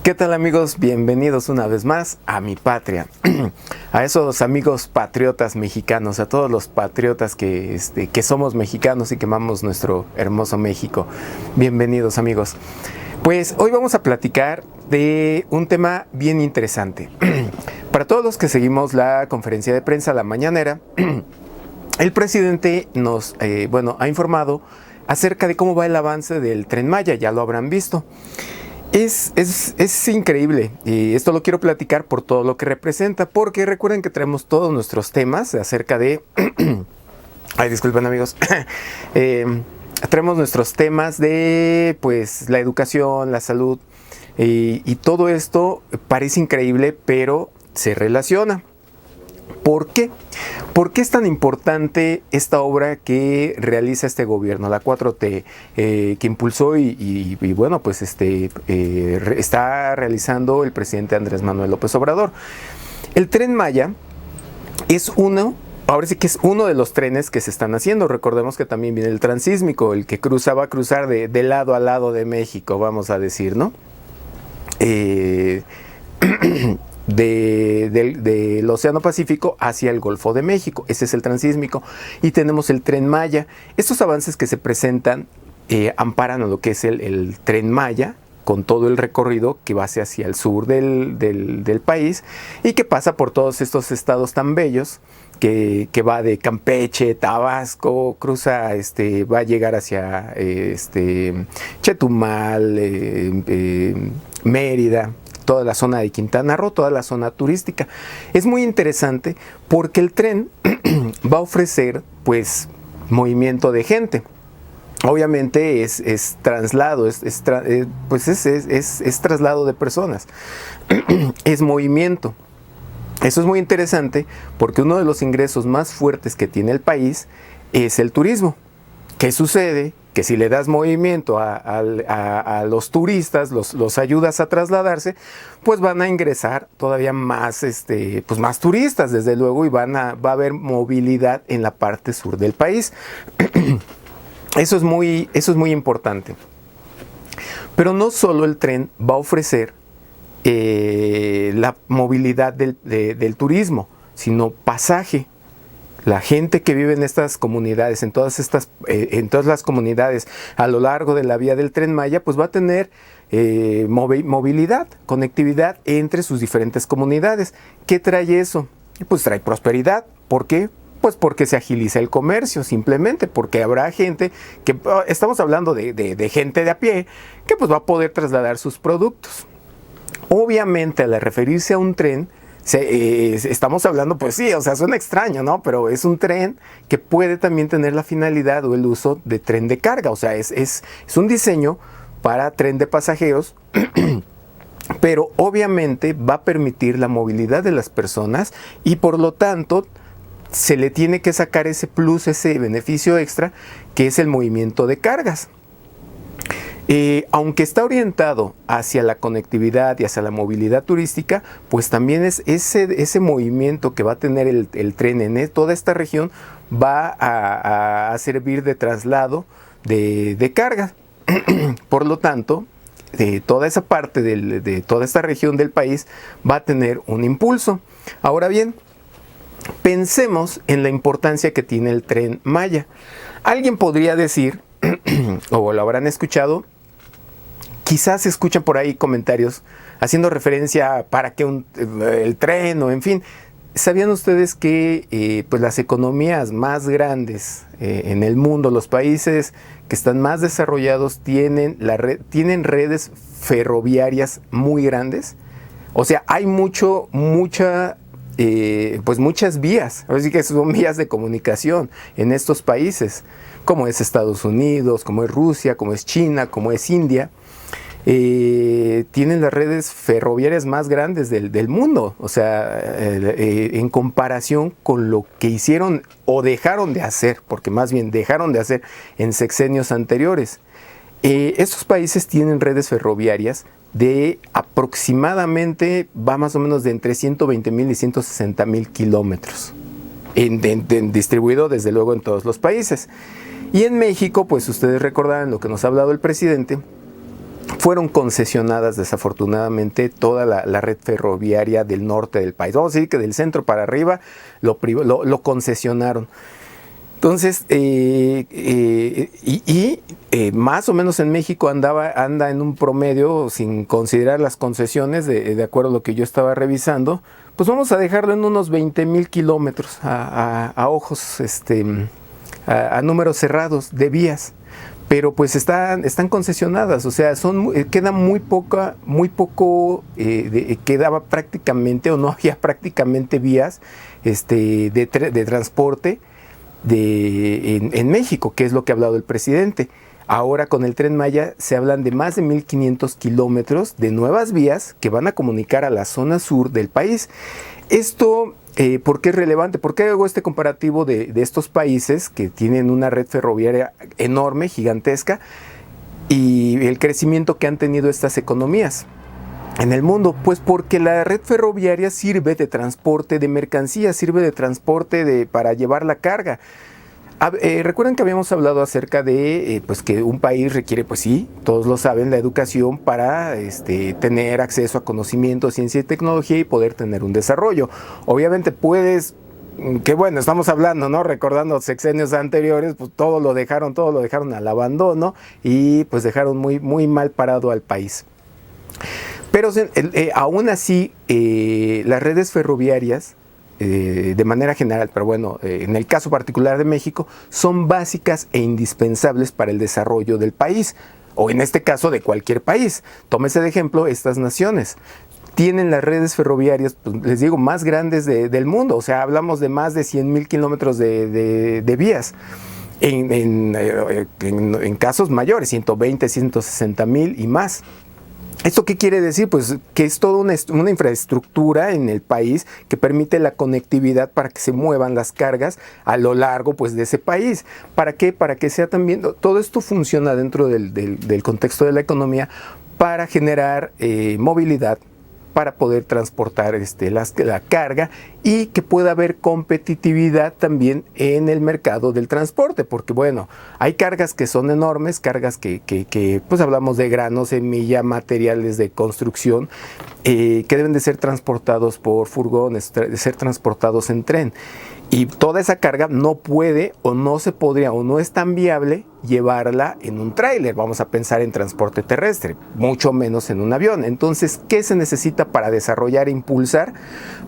¿Qué tal, amigos? Bienvenidos una vez más a mi patria, a esos amigos patriotas mexicanos, a todos los patriotas que somos mexicanos y que amamos nuestro hermoso México. Bienvenidos, amigos. Pues hoy vamos a platicar de un tema bien interesante. Para todos los que seguimos la conferencia de prensa, la mañanera, el presidente nos ha informado acerca de cómo va el avance del Tren Maya, ya lo habrán visto. Es increíble, y esto lo quiero platicar por todo lo que representa, porque recuerden que traemos todos nuestros temas acerca de... Ay, disculpen, amigos. Traemos nuestros temas de pues la educación, la salud, y todo esto parece increíble, pero se relaciona. ¿Por qué? ¿Por qué es tan importante esta obra que realiza este gobierno, la 4T, que impulsó y bueno, pues está realizando el presidente Andrés Manuel López Obrador? El Tren Maya es ahora sí que es uno de los trenes que se están haciendo. Recordemos que también viene el transísmico, el que va a cruzar de lado a lado de México, vamos a decir, ¿no? Del Océano Pacífico hacia el Golfo de México. Ese es el transísmico. Y tenemos el Tren Maya. Estos avances que se presentan amparan a lo que es el Tren Maya, con todo el recorrido que va hacia el sur del país y que pasa por todos estos estados tan bellos, que va de Campeche, Tabasco, cruza, va a llegar hacia Chetumal, Mérida, toda la zona de Quintana Roo, toda la zona turística. Es muy interesante porque el tren va a ofrecer pues movimiento de gente. Obviamente es traslado, es traslado de personas, es movimiento. Eso es muy interesante porque uno de los ingresos más fuertes que tiene el país es el turismo. ¿Qué sucede? Que si le das movimiento a los turistas, los ayudas a trasladarse, pues van a ingresar todavía más, pues más turistas, desde luego, y va a haber movilidad en la parte sur del país. Eso es muy importante. Pero no solo el tren va a ofrecer la movilidad del turismo, sino pasaje. La gente que vive en estas comunidades, en todas las comunidades a lo largo de la vía del Tren Maya, pues va a tener movilidad, conectividad entre sus diferentes comunidades. ¿Qué trae eso? Pues trae prosperidad. ¿Por qué? Pues porque se agiliza el comercio, simplemente porque habrá gente que, estamos hablando de gente de a pie, que pues va a poder trasladar sus productos. Obviamente, al referirse a un tren, estamos hablando, pues sí, o sea, suena extraño, ¿no? Pero es un tren que puede también tener la finalidad o el uso de tren de carga. O sea, es un diseño para tren de pasajeros, pero obviamente va a permitir la movilidad de las personas y por lo tanto se le tiene que sacar ese plus, ese beneficio extra, que es el movimiento de cargas. Aunque está orientado hacia la conectividad y hacia la movilidad turística, pues también es ese movimiento que va a tener el tren en toda esta región va a servir de traslado de carga. Por lo tanto, toda esa parte de toda esta región del país va a tener un impulso. Ahora bien, pensemos en la importancia que tiene el Tren Maya. Alguien podría decir, o lo habrán escuchado, quizás se escuchan por ahí comentarios haciendo referencia para que el tren o en fin. ¿Sabían ustedes que pues las economías más grandes en el mundo, los países que están más desarrollados, tienen redes ferroviarias muy grandes? O sea, hay muchas vías, así que son vías de comunicación en estos países, como es Estados Unidos, como es Rusia, como es China, como es India. Tienen las redes ferroviarias más grandes del mundo, o sea, en comparación con lo que hicieron o dejaron de hacer, porque más bien dejaron de hacer en sexenios anteriores. Estos países tienen redes ferroviarias de aproximadamente, va más o menos de entre 120,000 y 160,000 kilómetros, distribuido desde luego en todos los países. Y en México, pues ustedes recordarán lo que nos ha hablado el presidente, fueron concesionadas desafortunadamente toda la red ferroviaria del norte del país. Vamos a decir que del centro para arriba lo concesionaron. Entonces, más o menos en México anda en un promedio, sin considerar las concesiones, de acuerdo a lo que yo estaba revisando, pues vamos a dejarlo en unos 20,000 kilómetros a ojos, a números cerrados de vías. Pero pues están concesionadas, o sea, queda muy poco, quedaba prácticamente, o no había prácticamente vías de transporte en México, que es lo que ha hablado el presidente. Ahora con el Tren Maya se hablan de más de 1,500 kilómetros de nuevas vías que van a comunicar a la zona sur del país. Esto, ¿por qué es relevante? ¿Por qué hago este comparativo de estos países que tienen una red ferroviaria enorme, gigantesca, y el crecimiento que han tenido estas economías en el mundo? Pues porque la red ferroviaria sirve de transporte de mercancías, sirve de transporte para llevar la carga. Recuerden que habíamos hablado acerca de pues que un país requiere, pues sí, todos lo saben, la educación para tener acceso a conocimiento, ciencia y tecnología y poder tener un desarrollo. Obviamente que bueno, estamos hablando, ¿no? Recordando sexenios anteriores, pues todo lo dejaron al abandono y pues dejaron muy, muy mal parado al país. Pero aún así, las redes ferroviarias, de manera general, pero bueno, en el caso particular de México, son básicas e indispensables para el desarrollo del país, o en este caso de cualquier país. Tómese de ejemplo estas naciones. Tienen las redes ferroviarias, pues, les digo, más grandes del mundo, o sea, hablamos de más de 100,000 kilómetros de vías. En casos mayores, 120, 160,000 y más. ¿Esto qué quiere decir? Pues que es toda una infraestructura en el país que permite la conectividad para que se muevan las cargas a lo largo pues, de ese país. ¿Para qué? Para que sea también, todo esto funciona dentro del contexto de la economía para generar movilidad, para poder transportar la carga y que pueda haber competitividad también en el mercado del transporte, porque bueno, hay cargas que son enormes, cargas que pues hablamos de granos, semilla, materiales de construcción, que deben de ser transportados por furgones, de ser transportados en tren. Y toda esa carga no puede o no se podría o no es tan viable llevarla en un tráiler. Vamos a pensar en transporte terrestre, mucho menos en un avión. Entonces, ¿qué se necesita para desarrollar e impulsar?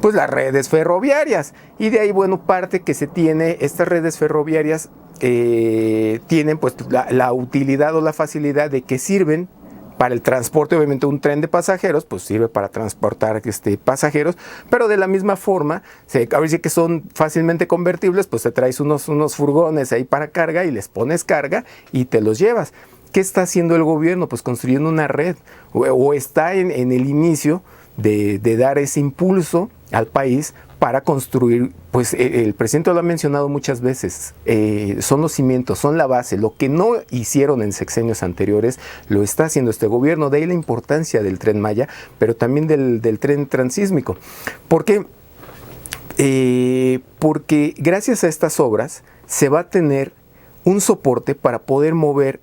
Pues las redes ferroviarias. Y de ahí, bueno, parte que se tiene, estas redes ferroviarias tienen pues la utilidad o la facilidad de que sirven para el transporte. Obviamente un tren de pasajeros pues sirve para transportar pasajeros, pero de la misma forma, a ver si que son fácilmente convertibles, pues te traes unos furgones ahí para carga y les pones carga y te los llevas. ¿Qué está haciendo el gobierno? Pues construyendo una red, o está en el inicio de dar ese impulso al país para construir, pues el presidente lo ha mencionado muchas veces, son los cimientos, son la base. Lo que no hicieron en sexenios anteriores lo está haciendo este gobierno. De ahí la importancia del Tren Maya, pero también del tren transísmico. ¿Por qué? Porque gracias a estas obras se va a tener un soporte para poder mover,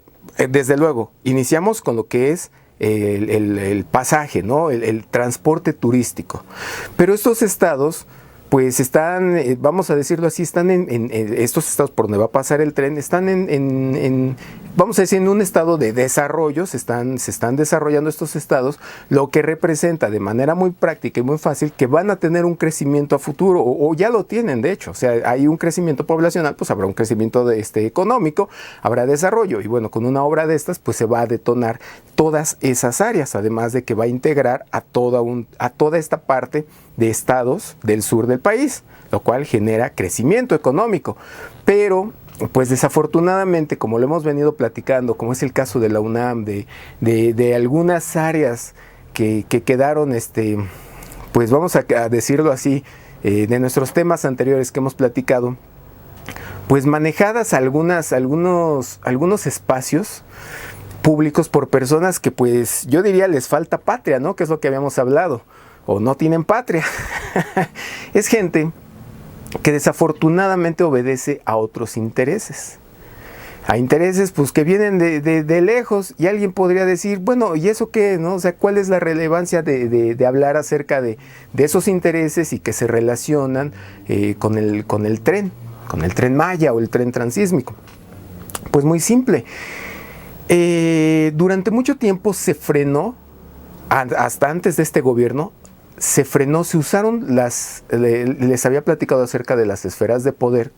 desde luego, iniciamos con lo que es el pasaje, ¿no? El transporte turístico. Pero estos estados pues están, vamos a decirlo así, están en estos estados por donde va a pasar el tren, están vamos a decir, en un estado de desarrollo, se están desarrollando estos estados, lo que representa de manera muy práctica y muy fácil que van a tener un crecimiento a futuro, o ya lo tienen de hecho. O sea, hay un crecimiento poblacional, pues habrá un crecimiento económico, habrá desarrollo, y bueno, con una obra de estas pues se va a detonar todas esas áreas, además de que va a integrar a toda esta parte de estados del sur del país, lo cual genera crecimiento económico. Pero pues desafortunadamente, como lo hemos venido platicando, como es el caso de la UNAM, de algunas áreas que quedaron, pues vamos a decirlo así, de nuestros temas anteriores que hemos platicado, pues manejadas algunos espacios públicos por personas que pues yo diría les falta patria, ¿no? Que es lo que habíamos hablado, o no tienen patria. Es gente que desafortunadamente obedece a otros intereses. a intereses pues que vienen de lejos, y alguien podría decir, bueno, ¿y eso qué? ¿No? O sea, ¿cuál es la relevancia de hablar acerca de esos intereses y que se relacionan con el tren Maya o el tren transísmico? Pues muy simple. Durante mucho tiempo se frenó, hasta antes de este gobierno, se usaron les había platicado acerca de las esferas de poder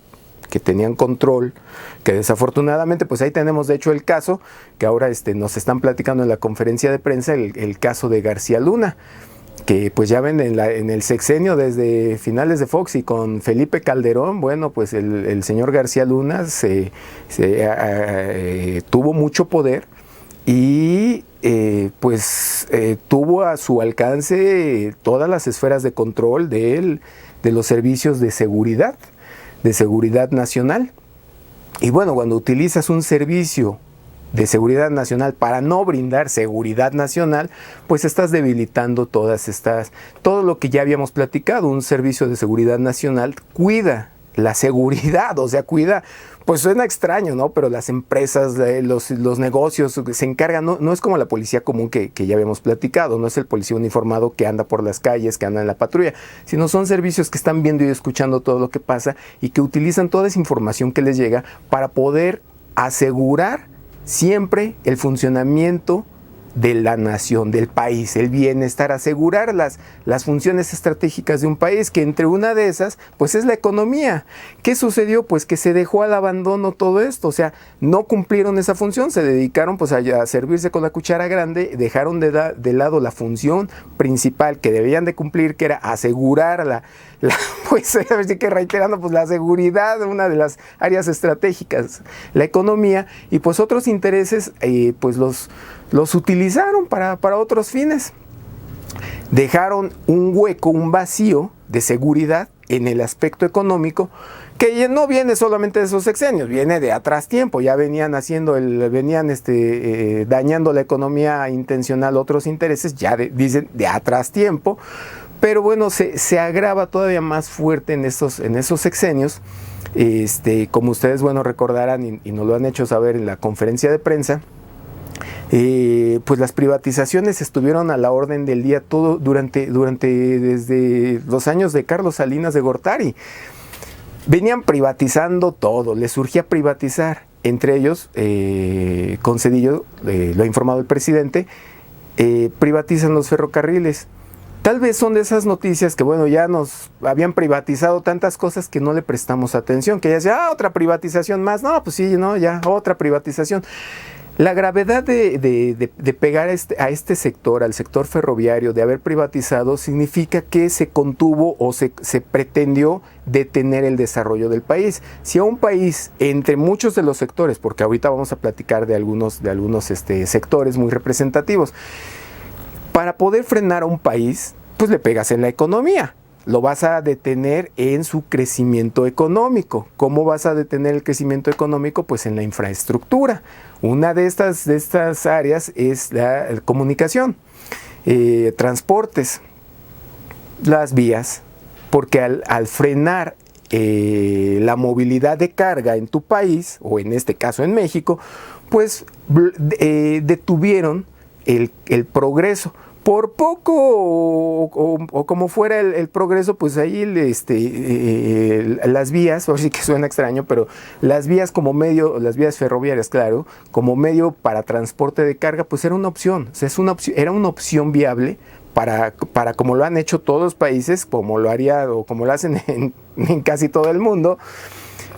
que tenían control, que desafortunadamente, pues ahí tenemos de hecho el caso, que ahora nos están platicando en la conferencia de prensa, el caso de García Luna, que pues ya ven en el sexenio desde finales de Fox y con Felipe Calderón, bueno, pues el señor García Luna tuvo mucho poder y tuvo a su alcance todas las esferas de control de los servicios de seguridad nacional. Y bueno, cuando utilizas un servicio de seguridad nacional para no brindar seguridad nacional, pues estás debilitando todo lo que ya habíamos platicado. Un servicio de seguridad nacional cuida la seguridad, o sea, cuida, pues suena extraño, ¿no? Pero las empresas, los negocios se encargan, no es como la policía común que ya habíamos platicado, no es el policía uniformado que anda por las calles, que anda en la patrulla, sino son servicios que están viendo y escuchando todo lo que pasa y que utilizan toda esa información que les llega para poder asegurar siempre el funcionamiento de la nación, del país, el bienestar, asegurar las funciones estratégicas de un país, que entre una de esas, pues es la economía. ¿Qué sucedió? Pues que se dejó al abandono todo esto, o sea, no cumplieron esa función, se dedicaron pues a servirse con la cuchara grande, dejaron de lado la función principal que debían de cumplir, que era asegurar pues así que reiterando, pues la seguridad, una de las áreas estratégicas, la economía, y pues otros intereses, pues los utilizaron para otros fines. Dejaron un hueco, un vacío de seguridad en el aspecto económico, que no viene solamente de esos sexenios, viene de atrás tiempo, ya venían dañando la economía intencional otros intereses, ya dicen de atrás tiempo, pero bueno, se agrava todavía más fuerte en esos sexenios, como ustedes, bueno, recordarán y nos lo han hecho saber en la conferencia de prensa. Pues las privatizaciones estuvieron a la orden del día todo desde los años de Carlos Salinas de Gortari. Venían privatizando todo, les surgía privatizar, entre ellos, con Zedillo, lo ha informado el presidente, privatizan los ferrocarriles. Tal vez son de esas noticias que, bueno, ya nos habían privatizado tantas cosas que no le prestamos atención, que ya decía, otra privatización más, no, pues sí, no, ya, otra privatización. La gravedad de pegar a este sector, al sector ferroviario, de haber privatizado, significa que se contuvo o se pretendió detener el desarrollo del país. Si a un país, entre muchos de los sectores, porque ahorita vamos a platicar de algunos sectores muy representativos, para poder frenar a un país, pues le pegas en la economía. Lo vas a detener en su crecimiento económico. ¿Cómo vas a detener el crecimiento económico? Pues en la infraestructura. Una de estas áreas es la comunicación, transportes, las vías, porque al frenar la movilidad de carga en tu país, o en este caso en México, pues detuvieron el progreso. Por poco o como fuera el progreso, pues ahí las vías, ahora sí que suena extraño, pero las vías como medio, las vías ferroviarias, claro, como medio para transporte de carga, pues era una opción, o sea, era una opción viable para como lo han hecho todos los países, como lo haría o como lo hacen en casi todo el mundo,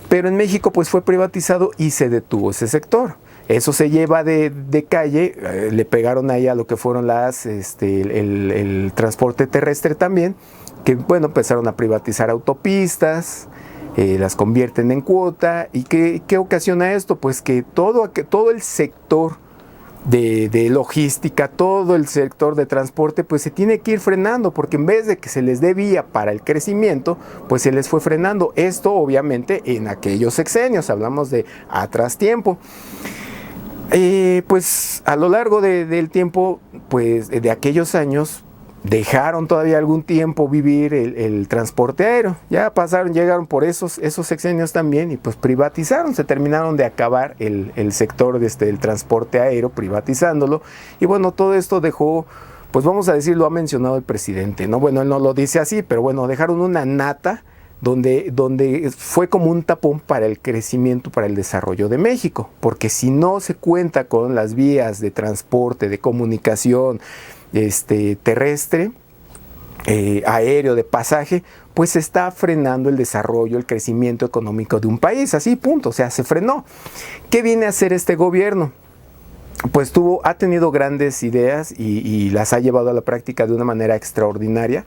pero en México pues fue privatizado y se detuvo ese sector. Eso se lleva de calle, le pegaron ahí a lo que fueron el transporte terrestre también, que bueno, empezaron a privatizar autopistas, las convierten en cuota. ¿Y qué ocasiona esto? Pues que todo el sector de logística, todo el sector de transporte, pues se tiene que ir frenando, porque en vez de que se les dé vía para el crecimiento, pues se les fue frenando. Esto obviamente en aquellos sexenios, hablamos de atrás tiempo. Pues a lo largo del tiempo, pues de aquellos años, dejaron todavía algún tiempo vivir el transporte aéreo. Ya llegaron por esos sexenios también y pues privatizaron, se terminaron de acabar el sector del transporte aéreo, privatizándolo. Y bueno, todo esto dejó, pues vamos a decir, lo ha mencionado el presidente, ¿no? Bueno, él no lo dice así, pero bueno, dejaron una nata donde fue como un tapón para el crecimiento, para el desarrollo de México, porque si no se cuenta con las vías de transporte, de comunicación, terrestre, aéreo, de pasaje, pues se está frenando el desarrollo, el crecimiento económico de un país, así punto, o sea, se frenó. ¿Qué viene a hacer este gobierno? Pues ha tenido grandes ideas y las ha llevado a la práctica de una manera extraordinaria.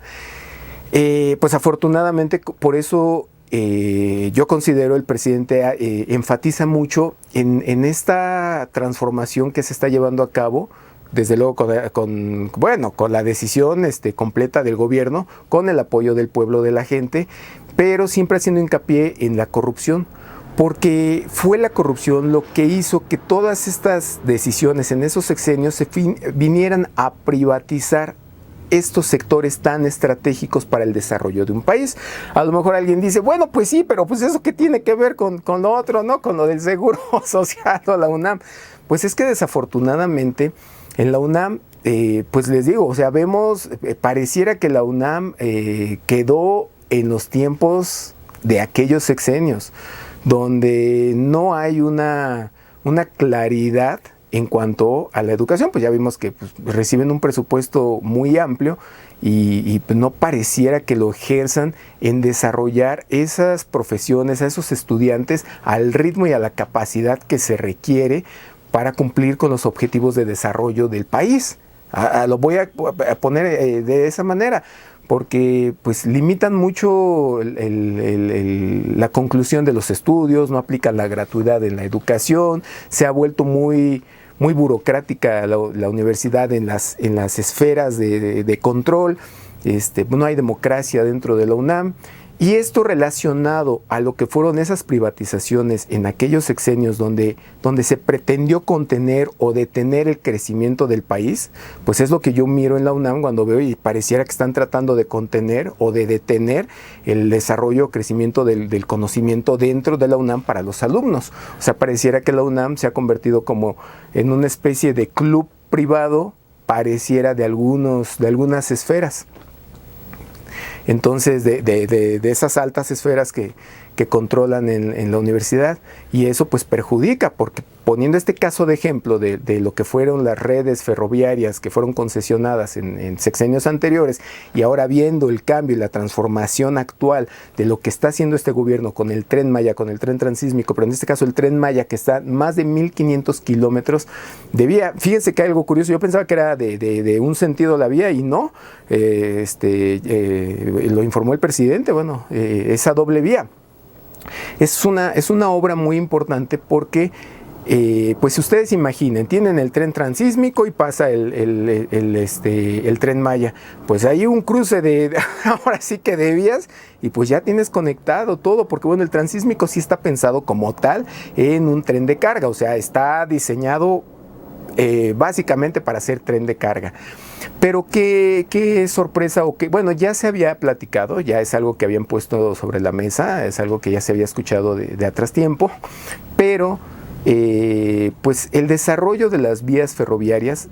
Pues afortunadamente, por eso yo considero el presidente enfatiza mucho en esta transformación que se está llevando a cabo, desde luego con la decisión completa del gobierno, con el apoyo del pueblo, de la gente, pero siempre haciendo hincapié en la corrupción, porque fue la corrupción lo que hizo que todas estas decisiones en esos sexenios vinieran a privatizar estos sectores tan estratégicos para el desarrollo de un país. A lo mejor alguien dice, bueno, pues sí, pero pues eso qué tiene que ver con lo otro, ¿no? Con lo del Seguro Social o la UNAM. Pues es que desafortunadamente en la UNAM, pues les digo, o sea, pareciera que la UNAM quedó en los tiempos de aquellos sexenios, donde no hay una claridad en cuanto a la educación. Pues ya vimos que reciben un presupuesto muy amplio y pues no pareciera que lo ejerzan en desarrollar esas profesiones, a esos estudiantes al ritmo y a la capacidad que se requiere para cumplir con los objetivos de desarrollo del país. Lo voy a poner de esa manera, porque pues limitan mucho la conclusión de los estudios, no aplican la gratuidad en la educación, se ha vuelto muy burocrática la universidad en las esferas de control, no hay democracia dentro de la UNAM. Y esto relacionado a lo que fueron esas privatizaciones en aquellos sexenios donde se pretendió contener o detener el crecimiento del país, pues es lo que yo miro en la UNAM cuando veo y pareciera que están tratando de contener o de detener el desarrollo o crecimiento del conocimiento dentro de la UNAM para los alumnos. O sea, pareciera que la UNAM se ha convertido como en una especie de club privado, pareciera de algunas esferas. Entonces, de esas altas esferas que controlan en la universidad, y eso pues perjudica, porque poniendo este caso de ejemplo de lo que fueron las redes ferroviarias que fueron concesionadas en sexenios anteriores, y ahora viendo el cambio y la transformación actual de lo que está haciendo este gobierno con el Tren Maya, con el tren transísmico, pero en este caso el Tren Maya, que está más de 1,500 kilómetros de vía. Fíjense que hay algo curioso, yo pensaba que era de un sentido la vía y no, lo informó el presidente, esa doble vía. Es una obra muy importante porque, pues si ustedes imaginen, tienen el tren transísmico y pasa el Tren Maya, pues hay un cruce ahora sí que de vías, y pues ya tienes conectado todo, porque el transísmico sí está pensado como tal en un tren de carga, o sea, está diseñado básicamente para ser tren de carga. Pero qué sorpresa, ya se había platicado, ya es algo que habían puesto sobre la mesa, es algo que ya se había escuchado de atrás tiempo, pero pues el desarrollo de las vías ferroviarias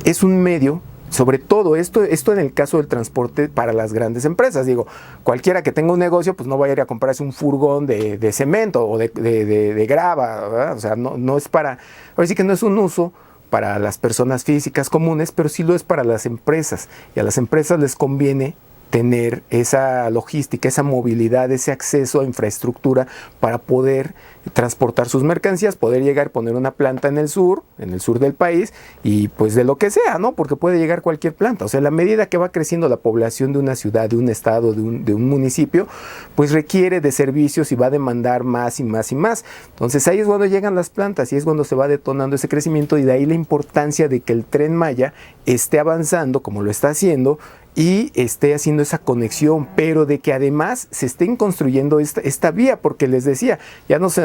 es un medio, sobre todo esto en el caso del transporte para las grandes empresas. Digo, cualquiera que tenga un negocio, pues no va a ir a comprarse un furgón de cemento o de grava, ¿verdad? O sea, no es para, ahora sí que no es un uso para las personas físicas comunes, pero sí lo es para las empresas, y a las empresas les conviene tener esa logística, esa movilidad, ese acceso a infraestructura para poder transportar sus mercancías, poder llegar, poner una planta en el sur del país, y pues de lo que sea, ¿no? Porque puede llegar cualquier planta. O sea, a la medida que va creciendo la población de una ciudad, de un estado, de un municipio, pues requiere de servicios y va a demandar más y más y más. Entonces ahí es cuando llegan las plantas y es cuando se va detonando ese crecimiento, y de ahí la importancia de que el Tren Maya esté avanzando como lo está haciendo y esté haciendo esa conexión, pero de que además se estén construyendo esta vía, porque les decía, ya nos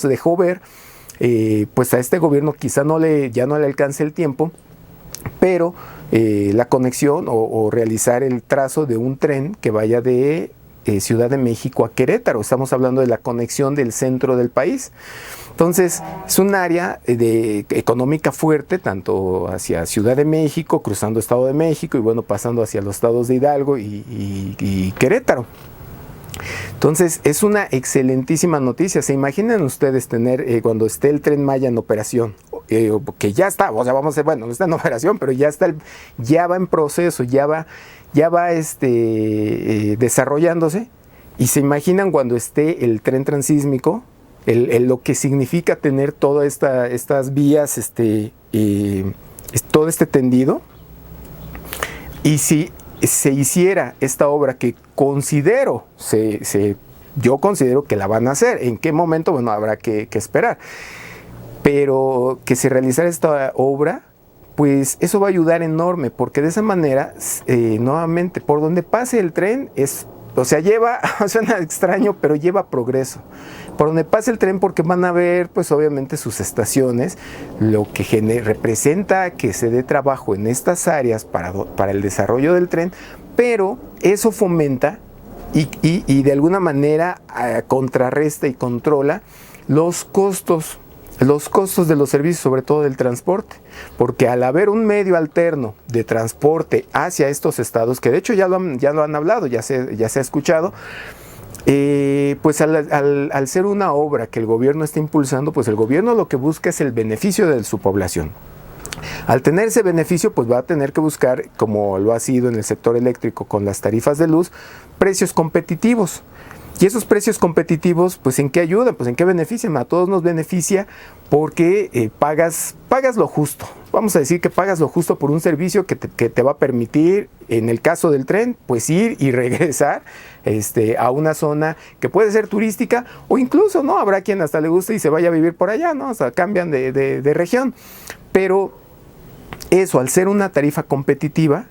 dejó ver, pues a este gobierno quizá ya no le alcance el tiempo, pero la conexión o realizar el trazo de un tren que vaya de Ciudad de México a Querétaro. Estamos hablando de la conexión del centro del país. Entonces, es un área económica fuerte, tanto hacia Ciudad de México, cruzando Estado de México y bueno, pasando hacia los estados de Hidalgo y Querétaro. Entonces, es una excelentísima noticia. ¿Se imaginan ustedes tener, cuando esté el Tren Maya en operación, que ya está, o sea, vamos a decir, bueno, no está en operación, pero ya está, ya va en proceso, ya va desarrollándose? Y se imaginan cuando esté el tren transísmico, lo que significa tener todas estas vías, todo este tendido. Y si se hiciera esta obra que yo considero que la van a hacer, ¿en qué momento? Bueno, habrá que esperar. Pero que se realizara esta obra, pues eso va a ayudar enorme, porque de esa manera, nuevamente, por donde pase el tren suena extraño, pero lleva progreso. Por donde pase el tren, porque van a ver, pues obviamente sus estaciones, lo que representa que se dé trabajo en estas áreas para el desarrollo del tren, pero eso fomenta y de alguna manera contrarresta y controla los costos de los servicios, sobre todo del transporte, porque al haber un medio alterno de transporte hacia estos estados, que de hecho ya lo han hablado, ya se ha escuchado, pues al ser una obra que el gobierno está impulsando, pues el gobierno lo que busca es el beneficio de su población. Al tener ese beneficio, pues va a tener que buscar, como lo ha sido en el sector eléctrico con las tarifas de luz, precios competitivos. Y esos precios competitivos, pues ¿en qué ayudan? Pues ¿en qué benefician? A todos nos beneficia porque pagas lo justo. Vamos a decir que pagas lo justo por un servicio que te va a permitir, en el caso del tren, pues ir y regresar a una zona que puede ser turística o incluso, ¿no? Habrá quien hasta le guste y se vaya a vivir por allá, ¿no? O sea, cambian de región. Pero eso, al ser una tarifa competitiva,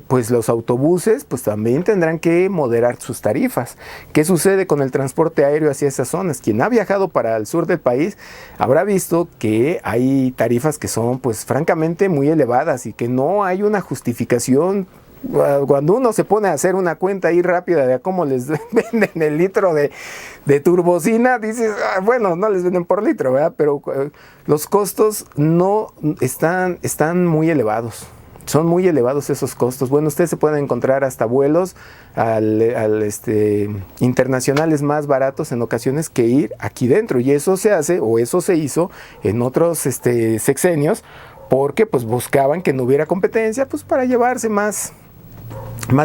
pues los autobuses pues también tendrán que moderar sus tarifas. ¿Qué sucede con el transporte aéreo hacia esas zonas? Quien ha viajado para el sur del país habrá visto que hay tarifas que son pues francamente muy elevadas y que no hay una justificación. Cuando uno se pone a hacer una cuenta ahí rápida de cómo les venden el litro de turbocina, dices, bueno, no les venden por litro, ¿verdad? Pero los costos no están muy elevados. Son muy elevados esos costos. Bueno, ustedes se pueden encontrar hasta vuelos internacionales más baratos en ocasiones que ir aquí dentro. Y eso se hace, o eso se hizo en otros sexenios, porque pues buscaban que no hubiera competencia, pues para llevarse más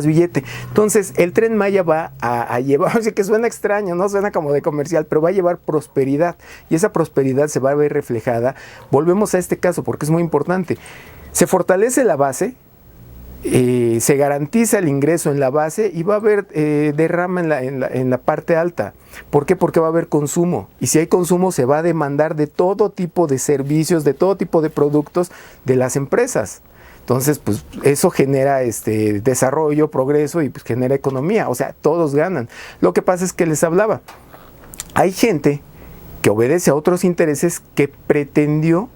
billete. Entonces, el Tren Maya va a llevar, oye, que suena extraño, no suena como de comercial, pero va a llevar prosperidad. Y esa prosperidad se va a ver reflejada. Volvemos a este caso porque es muy importante. Se fortalece la base, se garantiza el ingreso en la base y va a haber derrama en la parte alta. ¿Por qué? Porque va a haber consumo. Y si hay consumo, se va a demandar de todo tipo de servicios, de todo tipo de productos de las empresas. Entonces, pues eso genera desarrollo, progreso y pues genera economía. O sea, todos ganan. Lo que pasa es que les hablaba. Hay gente que obedece a otros intereses que pretendió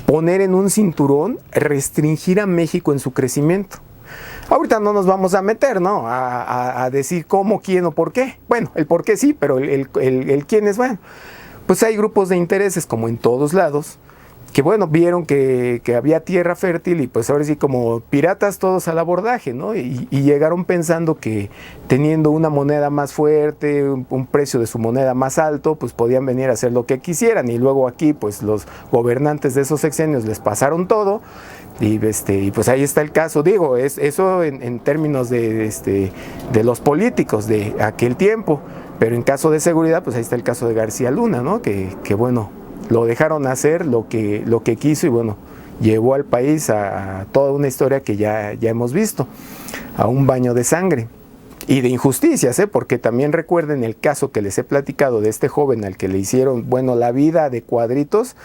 poner en un cinturón, restringir a México en su crecimiento. Ahorita no nos vamos a meter, ¿no? A decir cómo, quién o por qué. Bueno, el por qué sí, pero el quién es, bueno. Pues hay grupos de intereses, como en todos lados, que bueno, vieron que había tierra fértil y pues ahora sí como piratas todos al abordaje, ¿no? Y llegaron pensando que teniendo una moneda más fuerte, un precio de su moneda más alto, pues podían venir a hacer lo que quisieran. Y luego aquí pues los gobernantes de esos sexenios les pasaron todo y pues ahí está el caso. Digo, eso en términos de los políticos de aquel tiempo, pero en caso de seguridad pues ahí está el caso de García Luna, ¿no? Que bueno, lo dejaron hacer lo que quiso y bueno, llevó al país a toda una historia que ya hemos visto, a un baño de sangre y de injusticias, porque también recuerden el caso que les he platicado de este joven al que le hicieron, bueno, la vida de cuadritos,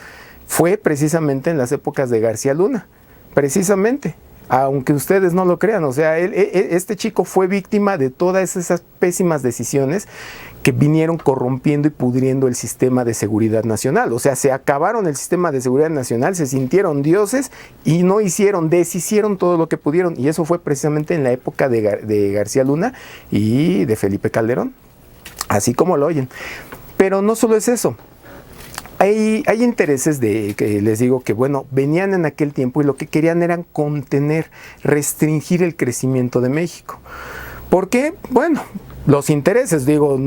fue precisamente en las épocas de García Luna, precisamente. aunque ustedes no lo crean. O sea, este chico fue víctima de todas esas pésimas decisiones que vinieron corrompiendo y pudriendo el sistema de seguridad nacional. O sea, se acabaron el sistema de seguridad nacional, se sintieron dioses y no deshicieron todo lo que pudieron. Y eso fue precisamente en la época de García Luna y de Felipe Calderón, así como lo oyen. Pero no solo es eso. Hay intereses que les digo que, bueno, venían en aquel tiempo y lo que querían era contener, restringir el crecimiento de México. ¿Por qué? Bueno, los intereses, digo,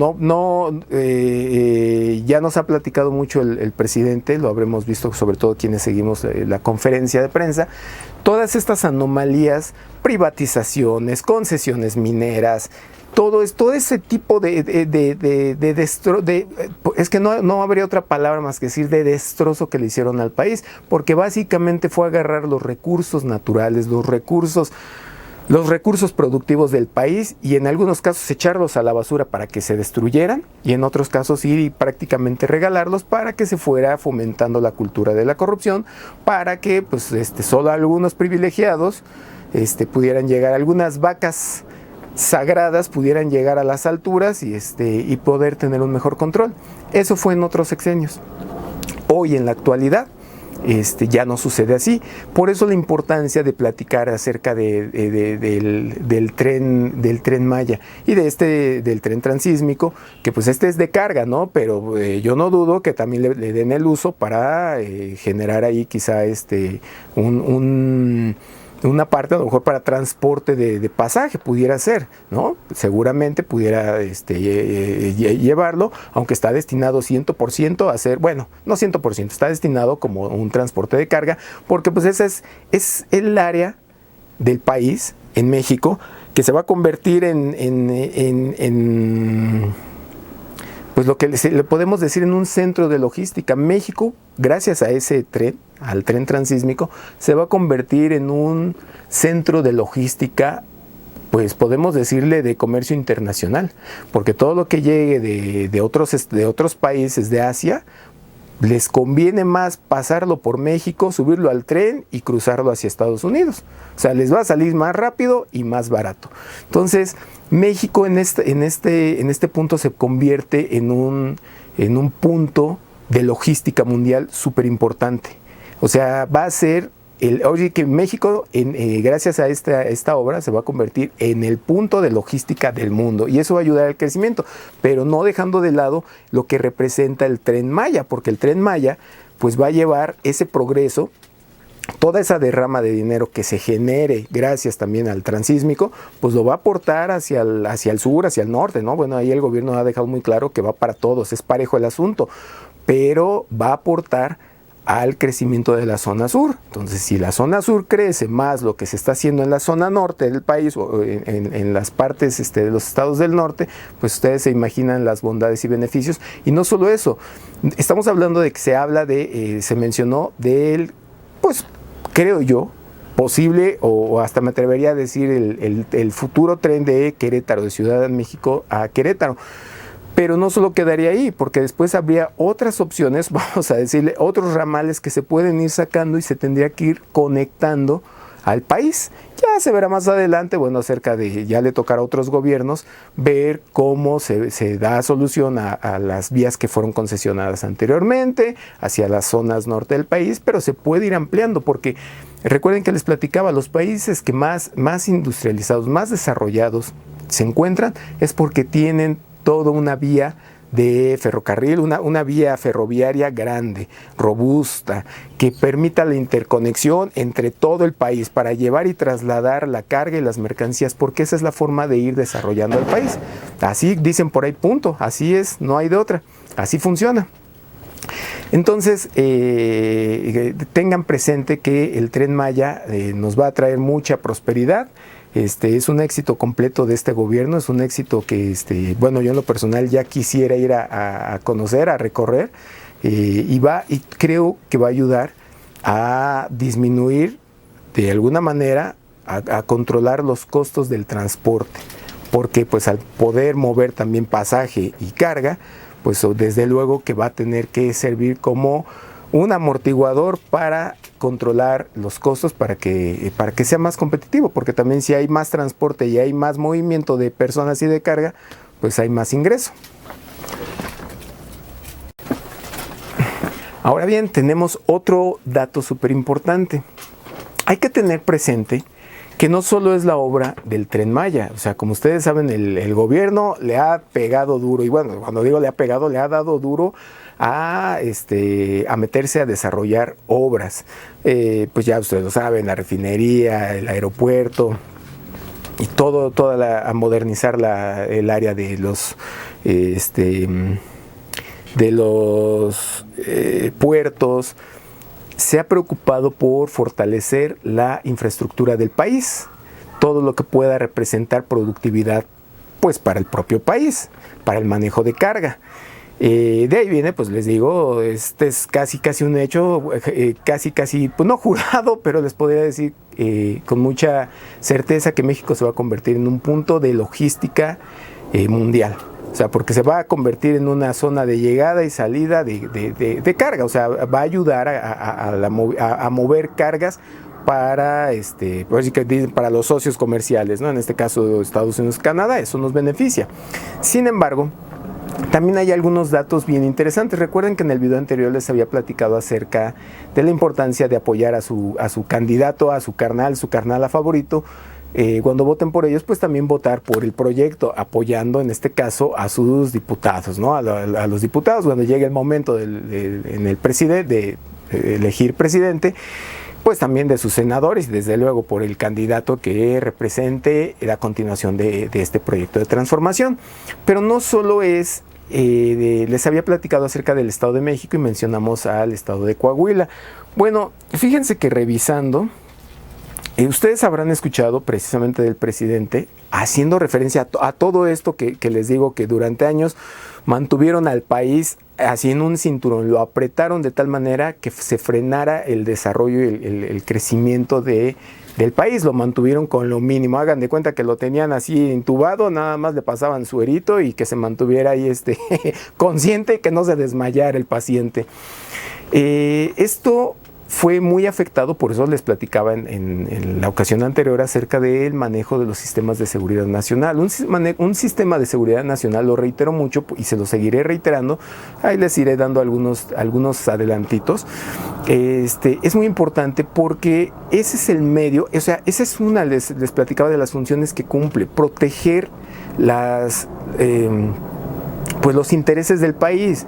ya nos ha platicado mucho el presidente, lo habremos visto sobre todo quienes seguimos la conferencia de prensa, todas estas anomalías, privatizaciones, concesiones mineras, todo ese tipo es que no habría otra palabra más que decir de destrozo que le hicieron al país, porque básicamente fue agarrar los recursos naturales, los recursos productivos del país y en algunos casos echarlos a la basura para que se destruyeran y en otros casos ir y prácticamente regalarlos para que se fuera fomentando la cultura de la corrupción, para que pues solo algunos privilegiados pudieran llegar, algunas vacas sagradas pudieran llegar a las alturas y poder tener un mejor control. Eso fue en otros sexenios. Hoy en la actualidad ya no sucede así. Por eso la importancia de platicar acerca del tren Maya y del tren transísmico, que pues es de carga, ¿no? Pero yo no dudo que también le den el uso para generar ahí quizá una parte a lo mejor para transporte de pasaje, pudiera ser, ¿no? Seguramente pudiera llevarlo, aunque está destinado 100% a ser, bueno, no 100%, está destinado como un transporte de carga, porque pues esa es el área del país, en México, que se va a convertir pues lo que le podemos decir en un centro de logística. México, gracias a ese tren, al tren transísmico, se va a convertir en un centro de logística, pues podemos decirle de comercio internacional, porque todo lo que llegue de otros países de Asia, les conviene más pasarlo por México, subirlo al tren y cruzarlo hacia Estados Unidos. O sea, les va a salir más rápido y más barato. Entonces, México en este punto se convierte en un punto de logística mundial súper importante. O sea, va a ser oye, que México, gracias a esta obra, se va a convertir en el punto de logística del mundo y eso va a ayudar al crecimiento, pero no dejando de lado lo que representa el Tren Maya, porque el Tren Maya pues va a llevar ese progreso, toda esa derrama de dinero que se genere gracias también al transísmico, pues lo va a aportar hacia el sur, hacia el norte, ¿no? Bueno, ahí el gobierno ha dejado muy claro que va para todos, es parejo el asunto, pero va a aportar al crecimiento de la zona sur. Entonces, si la zona sur crece más lo que se está haciendo en la zona norte del país o en las partes de los estados del norte, pues ustedes se imaginan las bondades y beneficios. Y no solo eso, estamos hablando de que se mencionó del, pues creo yo, posible o hasta me atrevería a decir el futuro tren de Querétaro, de Ciudad de México a Querétaro. Pero no solo quedaría ahí, porque después habría otras opciones, vamos a decirle, otros ramales que se pueden ir sacando y se tendría que ir conectando al país. Ya se verá más adelante, bueno, ya le tocará a otros gobiernos ver cómo se da solución a las vías que fueron concesionadas anteriormente, hacia las zonas norte del país, pero se puede ir ampliando, porque recuerden que les platicaba, los países que más industrializados, más desarrollados se encuentran, es porque tienen toda una vía de ferrocarril, una vía ferroviaria grande, robusta, que permita la interconexión entre todo el país para llevar y trasladar la carga y las mercancías, porque esa es la forma de ir desarrollando el país. Así dicen por ahí, punto, así es, no hay de otra, así funciona. Entonces, tengan presente que el Tren Maya nos va a traer mucha prosperidad. Es un éxito completo de este gobierno, es un éxito que, bueno, yo en lo personal ya quisiera ir a conocer, a recorrer, y creo que va a ayudar a disminuir de alguna manera, a controlar los costos del transporte, porque pues al poder mover también pasaje y carga, pues desde luego que va a tener que servir como un amortiguador para controlar los costos para que sea más competitivo, porque también si hay más transporte y hay más movimiento de personas y de carga, pues hay más ingreso. Ahora bien, tenemos otro dato súper importante. Hay que tener presente que no solo es la obra del Tren Maya, o sea, como ustedes saben, el gobierno le ha pegado duro, y bueno, cuando digo le ha pegado, le ha dado duro a meterse a desarrollar obras. Pues ya ustedes lo saben, la refinería, el aeropuerto, y a modernizar el área de los puertos. Se ha preocupado por fortalecer la infraestructura del país, todo lo que pueda representar productividad pues para el propio país, para el manejo de carga. De ahí viene, pues les digo, este es casi un hecho, casi, pues no jurado, pero les podría decir con mucha certeza que México se va a convertir en un punto de logística mundial. O sea, porque se va a convertir en una zona de llegada y salida de carga. O sea, va a ayudar a mover cargas para los socios comerciales, ¿no? En este caso Estados Unidos, Canadá, eso nos beneficia. Sin embargo, también hay algunos datos bien interesantes. Recuerden que en el video anterior les había platicado acerca de la importancia de apoyar a su candidato, a su carnal favorito. Cuando voten por ellos, pues también votar por el proyecto, apoyando en este caso a sus diputados, ¿no? A los diputados, cuando llegue el momento de elegir presidente, pues también de sus senadores y desde luego por el candidato que represente la continuación de este proyecto de transformación. Pero no solo es, les había platicado acerca del Estado de México y mencionamos al Estado de Coahuila. Bueno, fíjense que revisando, ustedes habrán escuchado precisamente del presidente haciendo referencia a todo esto que les digo, que durante años mantuvieron al país así en un cinturón, lo apretaron de tal manera que se frenara el desarrollo y el crecimiento del país, lo mantuvieron con lo mínimo. Hagan de cuenta que lo tenían así intubado, nada más le pasaban suerito y que se mantuviera ahí consciente, que no se desmayara el paciente. Esto fue muy afectado, por eso les platicaba en la ocasión anterior acerca del manejo de los sistemas de seguridad nacional. Un sistema de seguridad nacional, lo reitero mucho y se lo seguiré reiterando, ahí les iré dando algunos adelantitos. Es muy importante porque ese es el medio, o sea, esa es les platicaba de las funciones que cumple, proteger pues los intereses del país.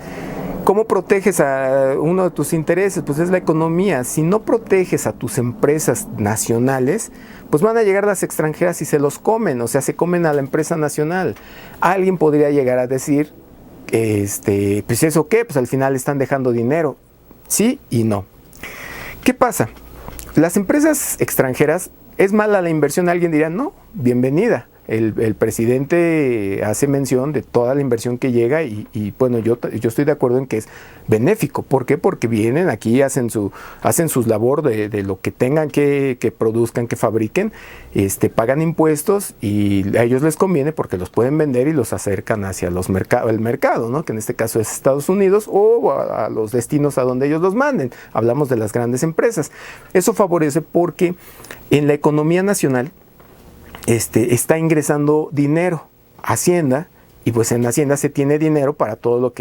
¿Cómo proteges a uno de tus intereses? Pues es la economía. Si no proteges a tus empresas nacionales, pues van a llegar las extranjeras y se los comen, o sea, se comen a la empresa nacional. Alguien podría llegar a decir, pues ¿eso qué? Pues al final están dejando dinero. Sí y no. ¿Qué pasa? Las empresas extranjeras, ¿es mala la inversión? Alguien dirá, no, bienvenida. El presidente hace mención de toda la inversión que llega y bueno, yo estoy de acuerdo en que es benéfico. ¿Por qué? Porque vienen aquí, hacen sus labor de lo que tengan que produzcan, que fabriquen, pagan impuestos y a ellos les conviene porque los pueden vender y los acercan hacia el mercado, ¿no? Que en este caso es Estados Unidos o a los destinos a donde ellos los manden. Hablamos de las grandes empresas. Eso favorece porque en la economía nacional está ingresando dinero, Hacienda, y pues en Hacienda se tiene dinero para todo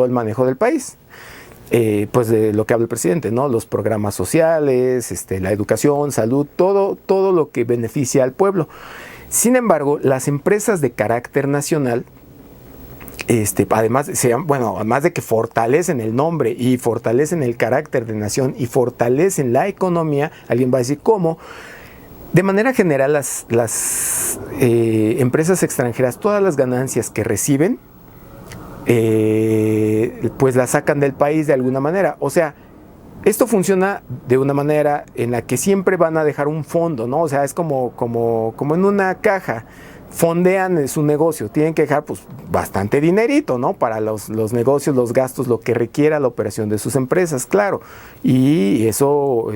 el manejo del país. Pues de lo que habla el presidente, ¿no? Los programas sociales, la educación, salud, todo lo que beneficia al pueblo. Sin embargo, las empresas de carácter nacional, además de que fortalecen el nombre y fortalecen el carácter de nación y fortalecen la economía, alguien va a decir, ¿cómo? De manera general, las empresas extranjeras, todas las ganancias que reciben, pues las sacan del país de alguna manera. O sea, esto funciona de una manera en la que siempre van a dejar un fondo, ¿no? O sea, es como en una caja. Fondean su negocio, tienen que dejar pues bastante dinerito, ¿no? Para los negocios, los gastos, lo que requiera la operación de sus empresas, claro. Y eso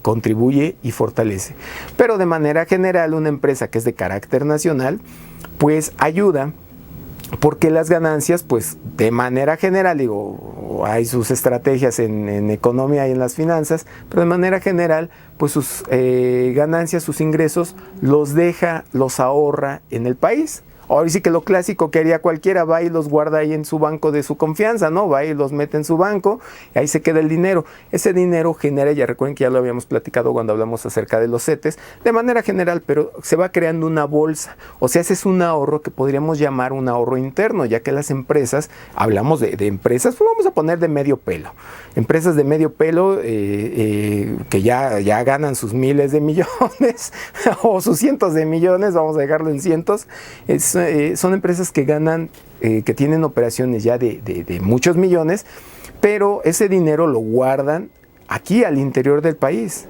contribuye y fortalece. Pero de manera general, una empresa que es de carácter nacional, pues ayuda porque las ganancias, pues de manera general, digo, hay sus estrategias en economía y en las finanzas, pero de manera general, pues sus ganancias, sus ingresos, los ahorra en el país. Ahora sí que lo clásico que haría cualquiera, va y los guarda ahí en su banco de su confianza, ¿no? Va y los mete en su banco, y ahí se queda el dinero. Ese dinero genera, ya recuerden que ya lo habíamos platicado cuando hablamos acerca de los CETES, de manera general, pero se va creando una bolsa. O sea, ese es un ahorro que podríamos llamar un ahorro interno, ya que las empresas, hablamos de empresas, pues vamos a poner de medio pelo. Empresas de medio pelo que ya ganan sus miles de millones o sus cientos de millones, vamos a dejarlo en cientos, son empresas que ganan, que tienen operaciones ya de muchos millones, pero ese dinero lo guardan aquí al interior del país.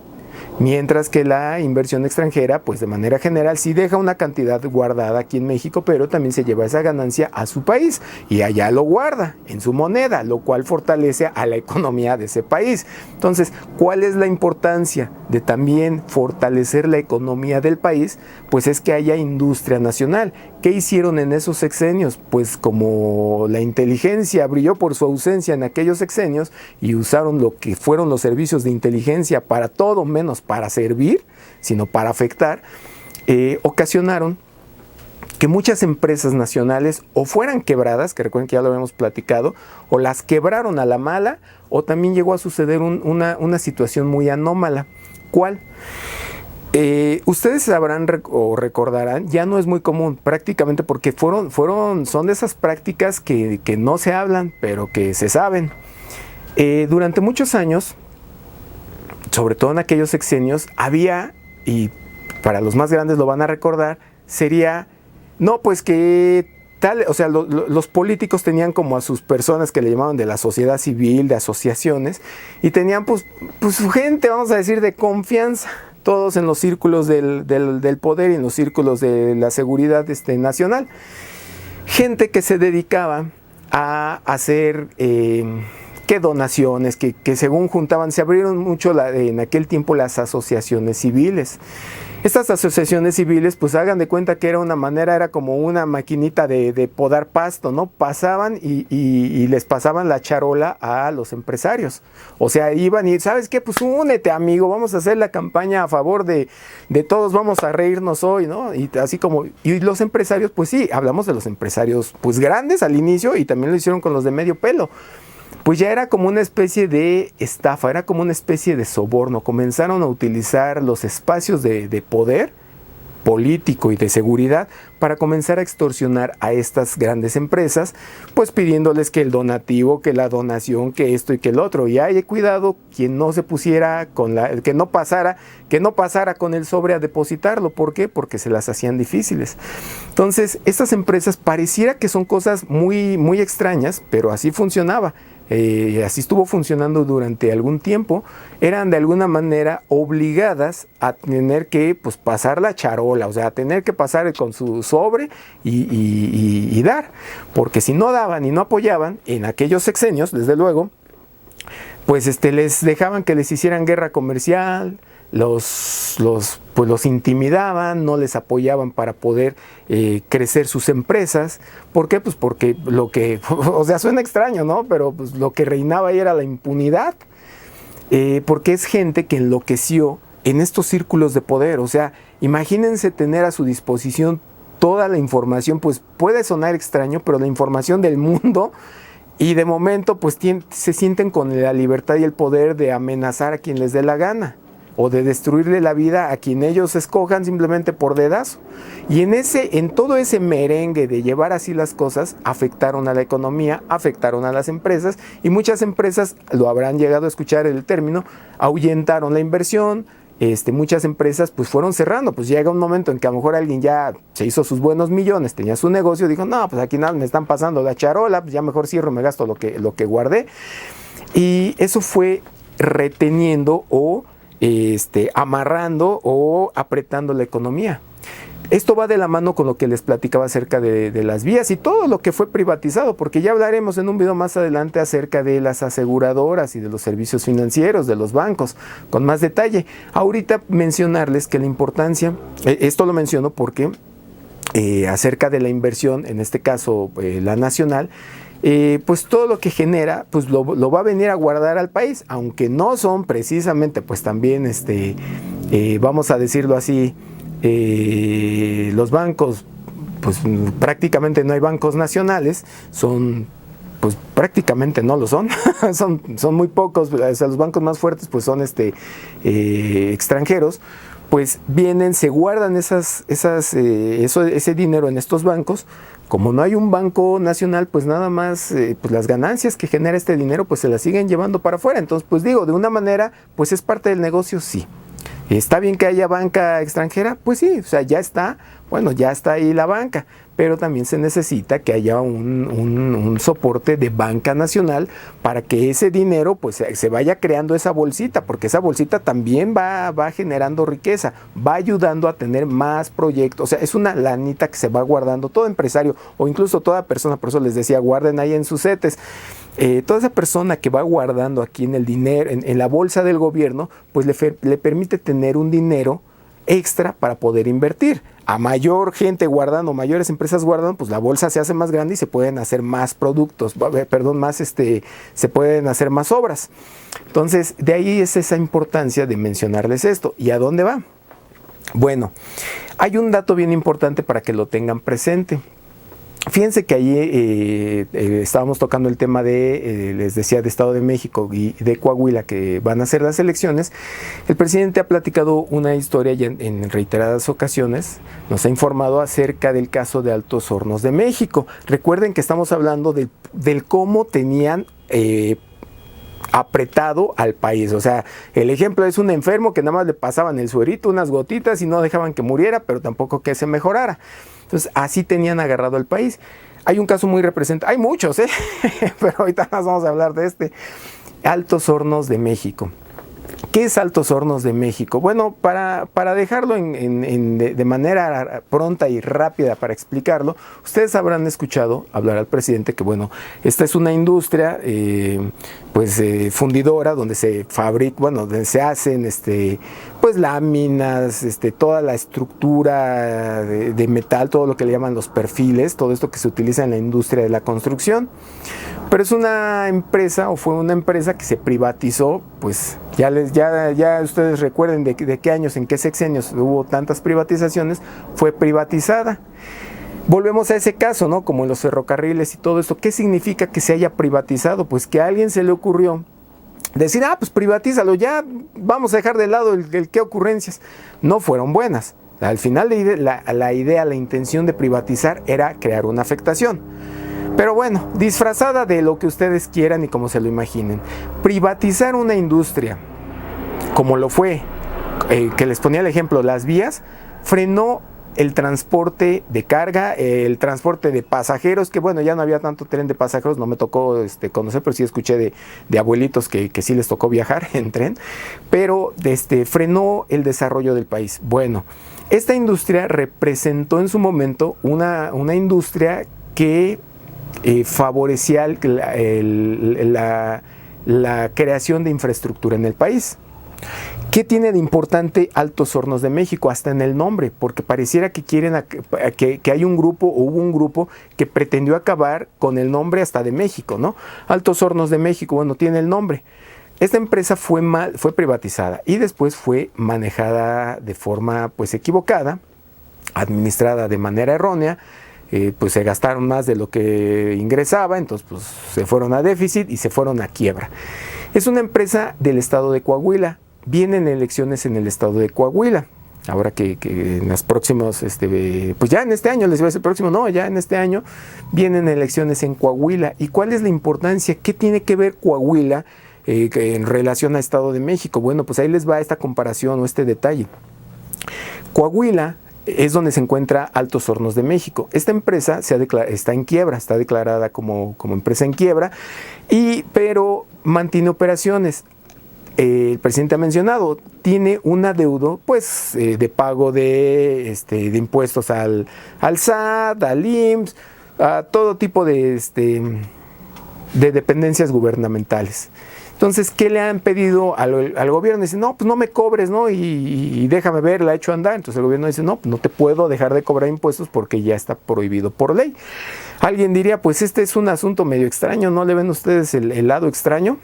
Mientras que la inversión extranjera, pues de manera general sí deja una cantidad guardada aquí en México, pero también se lleva esa ganancia a su país y allá lo guarda en su moneda, lo cual fortalece a la economía de ese país. Entonces, ¿cuál es la importancia de también fortalecer la economía del país? Pues es que haya industria nacional. ¿Qué hicieron en esos sexenios? Pues como la inteligencia brilló por su ausencia en aquellos sexenios y usaron lo que fueron los servicios de inteligencia para todo menos para servir, sino para afectar, ocasionaron que muchas empresas nacionales o fueran quebradas, que recuerden que ya lo habíamos platicado, o las quebraron a la mala, o también llegó a suceder una situación muy anómala. ¿Cuál? Ustedes sabrán o recordarán, ya no es muy común prácticamente porque son de esas prácticas que no se hablan, pero que se saben. Durante muchos años, sobre todo en aquellos sexenios, había, y para los más grandes lo van a recordar, sería, no, pues que tal, o sea, los políticos tenían como a sus personas que le llamaban de la sociedad civil, de asociaciones, y tenían pues su gente, vamos a decir, de confianza, todos en los círculos del poder y en los círculos de la seguridad nacional. Gente que se dedicaba a hacer que donaciones, que según juntaban, se abrieron mucho en aquel tiempo las asociaciones civiles. Estas asociaciones civiles, pues hagan de cuenta que era una manera, era como una maquinita de podar pasto, ¿no? Pasaban y les pasaban la charola a los empresarios. O sea, iban y, ¿sabes qué? Pues únete, amigo, vamos a hacer la campaña a favor de todos, vamos a reírnos hoy, ¿no? Y así como, y los empresarios, pues sí, hablamos de los empresarios, pues grandes al inicio y también lo hicieron con los de medio pelo. Pues ya era como una especie de estafa, era como una especie de soborno. Comenzaron a utilizar los espacios de poder político y de seguridad para comenzar a extorsionar a estas grandes empresas, pues pidiéndoles que el donativo, que la donación, que esto y que el otro. Y hay cuidado quien no se pusiera que no pasara con el sobre a depositarlo. ¿Por qué? Porque se las hacían difíciles. Entonces, estas empresas pareciera que son cosas muy, muy extrañas, pero así funcionaba. Así estuvo funcionando durante algún tiempo. Eran de alguna manera obligadas a tener que pues pasar la charola, o sea, a tener que pasar con su sobre y dar, porque si no daban y no apoyaban en aquellos sexenios, desde luego, pues les dejaban que les hicieran guerra comercial, los intimidaban, no les apoyaban para poder crecer sus empresas. ¿Por qué? Pues porque o sea, suena extraño, ¿no? Pero pues lo que reinaba ahí era la impunidad, porque es gente que enloqueció en estos círculos de poder. O sea, imagínense tener a su disposición toda la información, pues puede sonar extraño, pero la información del mundo. Y de momento pues se sienten con la libertad y el poder de amenazar a quien les dé la gana, o de destruirle la vida a quien ellos escojan simplemente por dedazo. Y en todo ese merengue de llevar así las cosas, afectaron a la economía, afectaron a las empresas, y muchas empresas, lo habrán llegado a escuchar el término, ahuyentaron la inversión. Muchas empresas pues fueron cerrando. Pues llega un momento en que a lo mejor alguien ya se hizo sus buenos millones, tenía su negocio, dijo, no, pues aquí nada, me están pasando la charola, pues ya mejor cierro, me gasto lo que guardé. Y eso fue reteniendo o amarrando o apretando la economía. Esto va de la mano con lo que les platicaba acerca de las vías y todo lo que fue privatizado, porque ya hablaremos en un video más adelante acerca de las aseguradoras y de los servicios financieros, de los bancos, con más detalle. Ahorita mencionarles que la importancia, esto lo menciono porque acerca de la inversión, en este caso la nacional, pues todo lo que genera, pues lo va a venir a guardar al país, aunque no son precisamente, pues también, vamos a decirlo así, los bancos, pues prácticamente no hay bancos nacionales, pues prácticamente no lo son, son muy pocos, o sea, los bancos más fuertes pues son extranjeros, pues vienen, se guardan ese dinero en estos bancos. Como no hay un banco nacional, pues nada más pues las ganancias que genera este dinero pues se las siguen llevando para afuera. Entonces, pues digo, de una manera, pues es parte del negocio, sí. ¿Está bien que haya banca extranjera? Pues sí, o sea, ya está ahí la banca, pero también se necesita que haya un soporte de banca nacional para que ese dinero pues se vaya creando esa bolsita, porque esa bolsita también va generando riqueza, va ayudando a tener más proyectos, o sea, es una lanita que se va guardando todo empresario o incluso toda persona, por eso les decía, guarden ahí en sus CETES. Toda esa persona que va guardando aquí en el dinero, en la bolsa del gobierno, pues le permite tener un dinero extra para poder invertir. A mayor gente guardando, mayores empresas guardando, pues la bolsa se hace más grande y se pueden hacer más productos, se pueden hacer más obras. Entonces, de ahí es esa importancia de mencionarles esto. ¿Y a dónde va? Bueno, hay un dato bien importante para que lo tengan presente. Fíjense que allí estábamos tocando el tema les decía, de Estado de México y de Coahuila, que van a hacer las elecciones. El presidente ha platicado una historia ya en reiteradas ocasiones, nos ha informado acerca del caso de Altos Hornos de México. Recuerden que estamos hablando del cómo tenían apretado al país, o sea, el ejemplo es un enfermo que nada más le pasaban el suerito, unas gotitas y no dejaban que muriera, pero tampoco que se mejorara. Entonces, así tenían agarrado al país. Hay un caso muy representativo, hay muchos, pero ahorita más vamos a hablar de Altos Hornos de México. ¿Qué es Altos Hornos de México? Bueno, para dejarlo de manera pronta y rápida para explicarlo, ustedes habrán escuchado hablar al presidente que, bueno, esta es una industria fundidora donde se fabrica, donde se hacen pues láminas, toda la estructura de metal, todo lo que le llaman los perfiles, todo esto que se utiliza en la industria de la construcción. Pero es una empresa, o fue una empresa que se privatizó, pues ya ustedes recuerden de qué años, en qué sexenios hubo tantas privatizaciones, fue privatizada. Volvemos a ese caso, ¿no? Como en los ferrocarriles y todo esto. ¿Qué significa que se haya privatizado? Pues que a alguien se le ocurrió decir, pues privatízalo, ya vamos a dejar de lado el qué ocurrencias. No fueron buenas. Al final la intención de privatizar era crear una afectación. Pero bueno, disfrazada de lo que ustedes quieran y como se lo imaginen. Privatizar una industria, como lo fue, que les ponía el ejemplo, las vías, frenó el transporte de carga, el transporte de pasajeros, que bueno, ya no había tanto tren de pasajeros, no me tocó conocer, pero sí escuché de abuelitos que sí les tocó viajar en tren, pero frenó el desarrollo del país. Bueno, esta industria representó en su momento una industria que favorecía la creación de infraestructura en el país. ¿Qué tiene de importante Altos Hornos de México? Hasta en el nombre, porque pareciera que quieren que hay un grupo, o hubo un grupo que pretendió acabar con el nombre hasta de México, ¿no? Altos Hornos de México, bueno, tiene el nombre. Esta empresa fue privatizada y después fue manejada de forma pues equivocada, administrada de manera errónea. Pues se gastaron más de lo que ingresaba, entonces pues se fueron a déficit y se fueron a quiebra. Es una empresa del estado de Coahuila. Vienen elecciones en el estado de Coahuila. Ahora que en los próximos, pues ya en este año, les iba a decir el próximo, no, ya en este año vienen elecciones en Coahuila. ¿Y cuál es la importancia? ¿Qué tiene que ver Coahuila en relación a Estado de México? Bueno, pues ahí les va esta comparación o este detalle. Coahuila es donde se encuentra Altos Hornos de México. Esta empresa está en quiebra, está declarada como empresa en quiebra, pero mantiene operaciones. El presidente ha mencionado, tiene un adeudo pues, de pago de impuestos al SAT, al IMSS, a todo tipo de dependencias gubernamentales. Entonces, ¿qué le han pedido al gobierno? Dicen, no, pues no me cobres, ¿no? Y déjame ver, la he hecho andar. Entonces el gobierno dice, no, pues no te puedo dejar de cobrar impuestos porque ya está prohibido por ley. Alguien diría, pues este es un asunto medio extraño, ¿no le ven ustedes el lado extraño?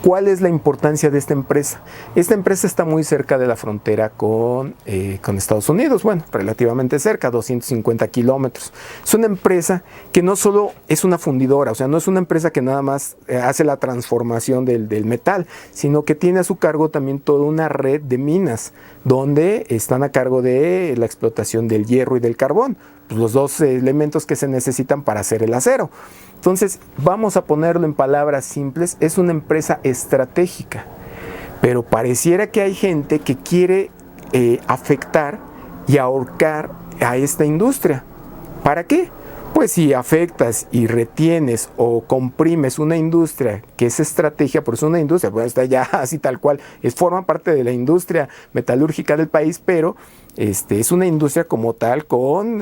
¿Cuál es la importancia de esta empresa? Esta empresa está muy cerca de la frontera con Estados Unidos, bueno, relativamente cerca, 250 kilómetros. Es una empresa que no solo es una fundidora, o sea, no es una empresa que nada más hace la transformación del metal, sino que tiene a su cargo también toda una red de minas, donde están a cargo de la explotación del hierro y del carbón, pues los dos elementos que se necesitan para hacer el acero. Entonces, vamos a ponerlo en palabras simples, es una empresa estratégica, pero pareciera que hay gente que quiere afectar y ahorcar a esta industria. ¿Para qué? Pues si afectas y retienes o comprimes una industria que es estrategia, por eso una industria, pues está ya así tal cual, forma parte de la industria metalúrgica del país, pero es una industria como tal con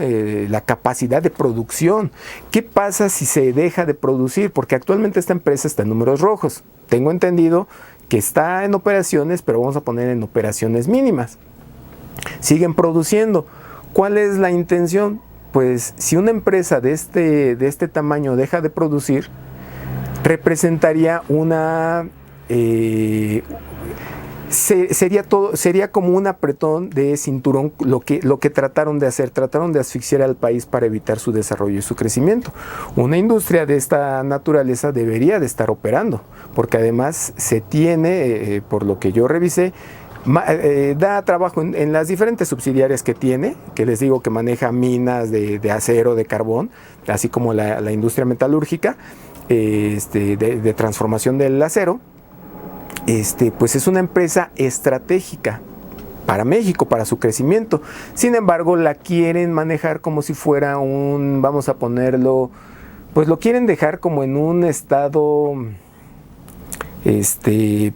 la capacidad de producción. ¿Qué pasa si se deja de producir? Porque actualmente esta empresa está en números rojos. Tengo entendido que está en operaciones, pero vamos a poner en operaciones mínimas. Siguen produciendo. ¿Cuál es la intención? Pues si una empresa de este tamaño deja de producir, representaría una... sería como un apretón de cinturón lo que trataron de hacer. Trataron de asfixiar al país para evitar su desarrollo y su crecimiento. Una industria de esta naturaleza debería de estar operando, porque además se tiene, por lo que yo revisé, da trabajo en las diferentes subsidiarias que tiene, que les digo que maneja minas de acero, de carbón, así como la industria metalúrgica, de transformación del acero. Pues es una empresa estratégica para México, para su crecimiento. Sin embargo, la quieren manejar como si fuera vamos a ponerlo, pues lo quieren dejar como en un estado...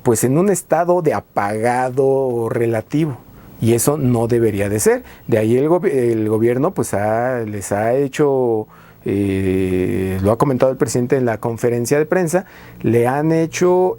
pues en un estado de apagado relativo, y eso no debería de ser. De ahí el gobierno pues les ha hecho, lo ha comentado el presidente en la conferencia de prensa, le han hecho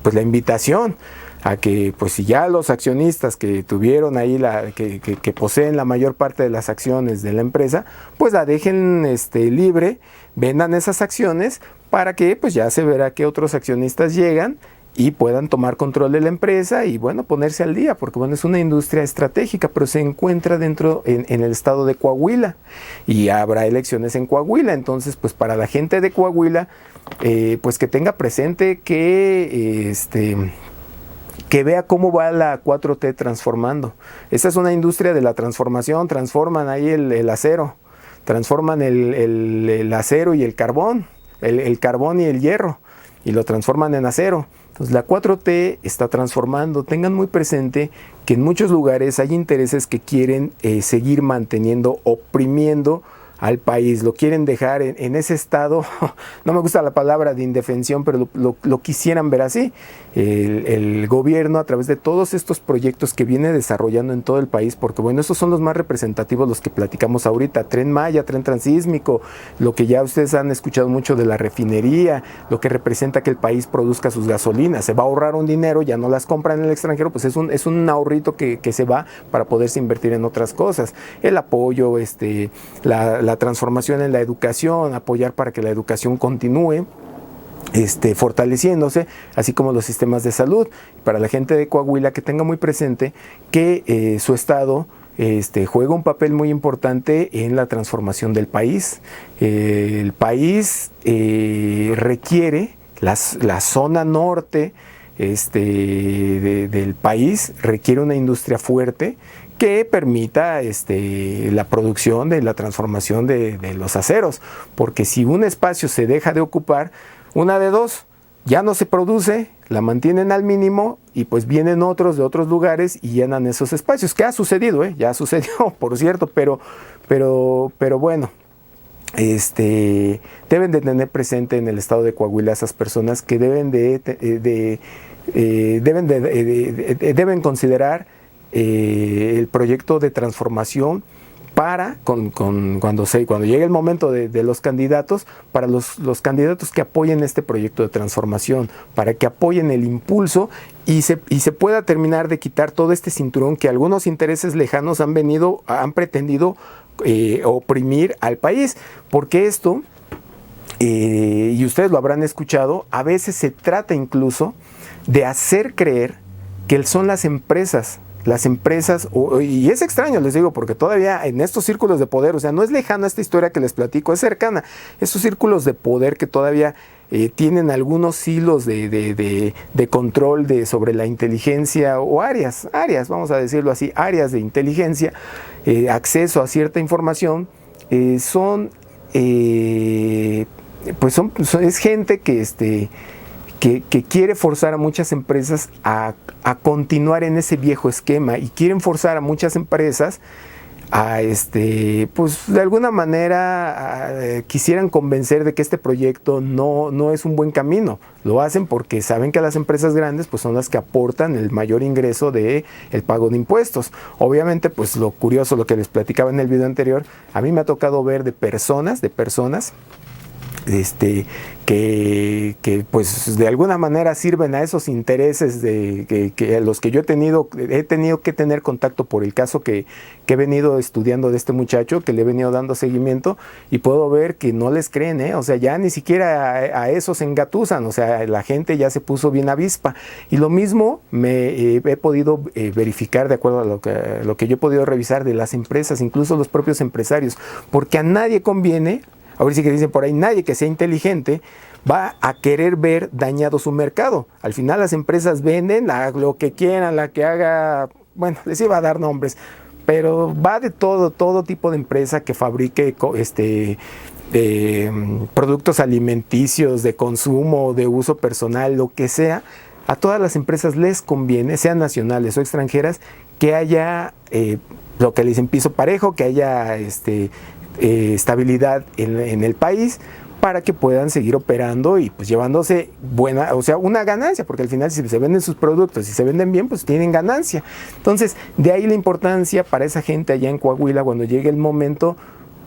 pues la invitación a que, pues si ya los accionistas que tuvieron ahí, que poseen la mayor parte de las acciones de la empresa, pues la dejen libre, vendan esas acciones, para que pues ya se verá que otros accionistas llegan y puedan tomar control de la empresa y bueno, ponerse al día, porque bueno, es una industria estratégica, pero se encuentra en el estado de Coahuila y habrá elecciones en Coahuila. Entonces pues para la gente de Coahuila, pues que tenga presente que vea cómo va la 4T transformando. Esta es una industria de la transformación, transforman ahí el acero, transforman el acero y el carbón, el carbón y el hierro, y lo transforman en acero. Entonces la 4T está transformando. Tengan muy presente que en muchos lugares hay intereses que quieren seguir manteniendo, oprimiendo al país, lo quieren dejar en ese estado, no me gusta la palabra de indefensión, pero lo quisieran ver así. El gobierno, a través de todos estos proyectos que viene desarrollando en todo el país, porque bueno, estos son los más representativos, los que platicamos ahorita: Tren Maya, Tren Transísmico, lo que ya ustedes han escuchado mucho de la refinería, lo que representa que el país produzca sus gasolinas, se va a ahorrar un dinero, ya no las compran en el extranjero, pues es un ahorrito que se va para poderse invertir en otras cosas. El apoyo, la transformación en la educación, apoyar para que la educación continúe fortaleciéndose, así como los sistemas de salud. Para la gente de Coahuila, que tenga muy presente que su estado juega un papel muy importante en la transformación del país. El país requiere, la zona norte del país requiere una industria fuerte que permita la producción de la transformación de los aceros, porque si un espacio se deja de ocupar, una de dos: ya no se produce, la mantienen al mínimo y pues vienen otros de otros lugares y llenan esos espacios, que ha sucedido, ya sucedió, por cierto, pero bueno, deben de tener presente en el estado de Coahuila esas personas que deben considerar el proyecto de transformación cuando llegue el momento de los candidatos, para los candidatos que apoyen este proyecto de transformación, para que apoyen el impulso y se pueda terminar de quitar todo este cinturón que algunos intereses lejanos han pretendido oprimir al país, porque esto, y ustedes lo habrán escuchado, a veces se trata incluso de hacer creer que son las empresas, y es extraño, les digo, porque todavía en estos círculos de poder, o sea, no es lejana esta historia que les platico, es cercana, estos círculos de poder que todavía tienen algunos hilos de control sobre la inteligencia, o áreas, vamos a decirlo así, áreas de inteligencia, acceso a cierta información, es gente que quiere forzar a muchas empresas a continuar en ese viejo esquema, y quieren forzar a muchas empresas a pues de alguna manera quisieran convencer de que este proyecto no es un buen camino. Lo hacen porque saben que las empresas grandes pues son las que aportan el mayor ingreso del pago de impuestos. Obviamente, pues lo curioso, lo que les platicaba en el video anterior, a mí me ha tocado ver de personas que pues de alguna manera sirven a esos intereses a los que yo he tenido que tener contacto por el caso que he venido estudiando de este muchacho, que le he venido dando seguimiento, y puedo ver que no les creen, o sea, ya ni siquiera a esos engatusan, o sea, la gente ya se puso bien avispa, y lo mismo he podido verificar de acuerdo a lo que yo he podido revisar de las empresas, incluso los propios empresarios, porque a nadie conviene. Ahora sí que dicen por ahí, nadie que sea inteligente va a querer ver dañado su mercado. Al final las empresas venden lo que quieran, la que haga, bueno, les iba a dar nombres, pero va de todo tipo de empresa que fabrique productos alimenticios, de consumo, de uso personal, lo que sea. A todas las empresas les conviene, sean nacionales o extranjeras, que haya lo que le dicen piso parejo, que haya estabilidad en el país, para que puedan seguir operando y pues llevándose una ganancia, porque al final si se venden sus productos y se venden bien, pues tienen ganancia. Entonces, de ahí la importancia para esa gente allá en Coahuila, cuando llegue el momento,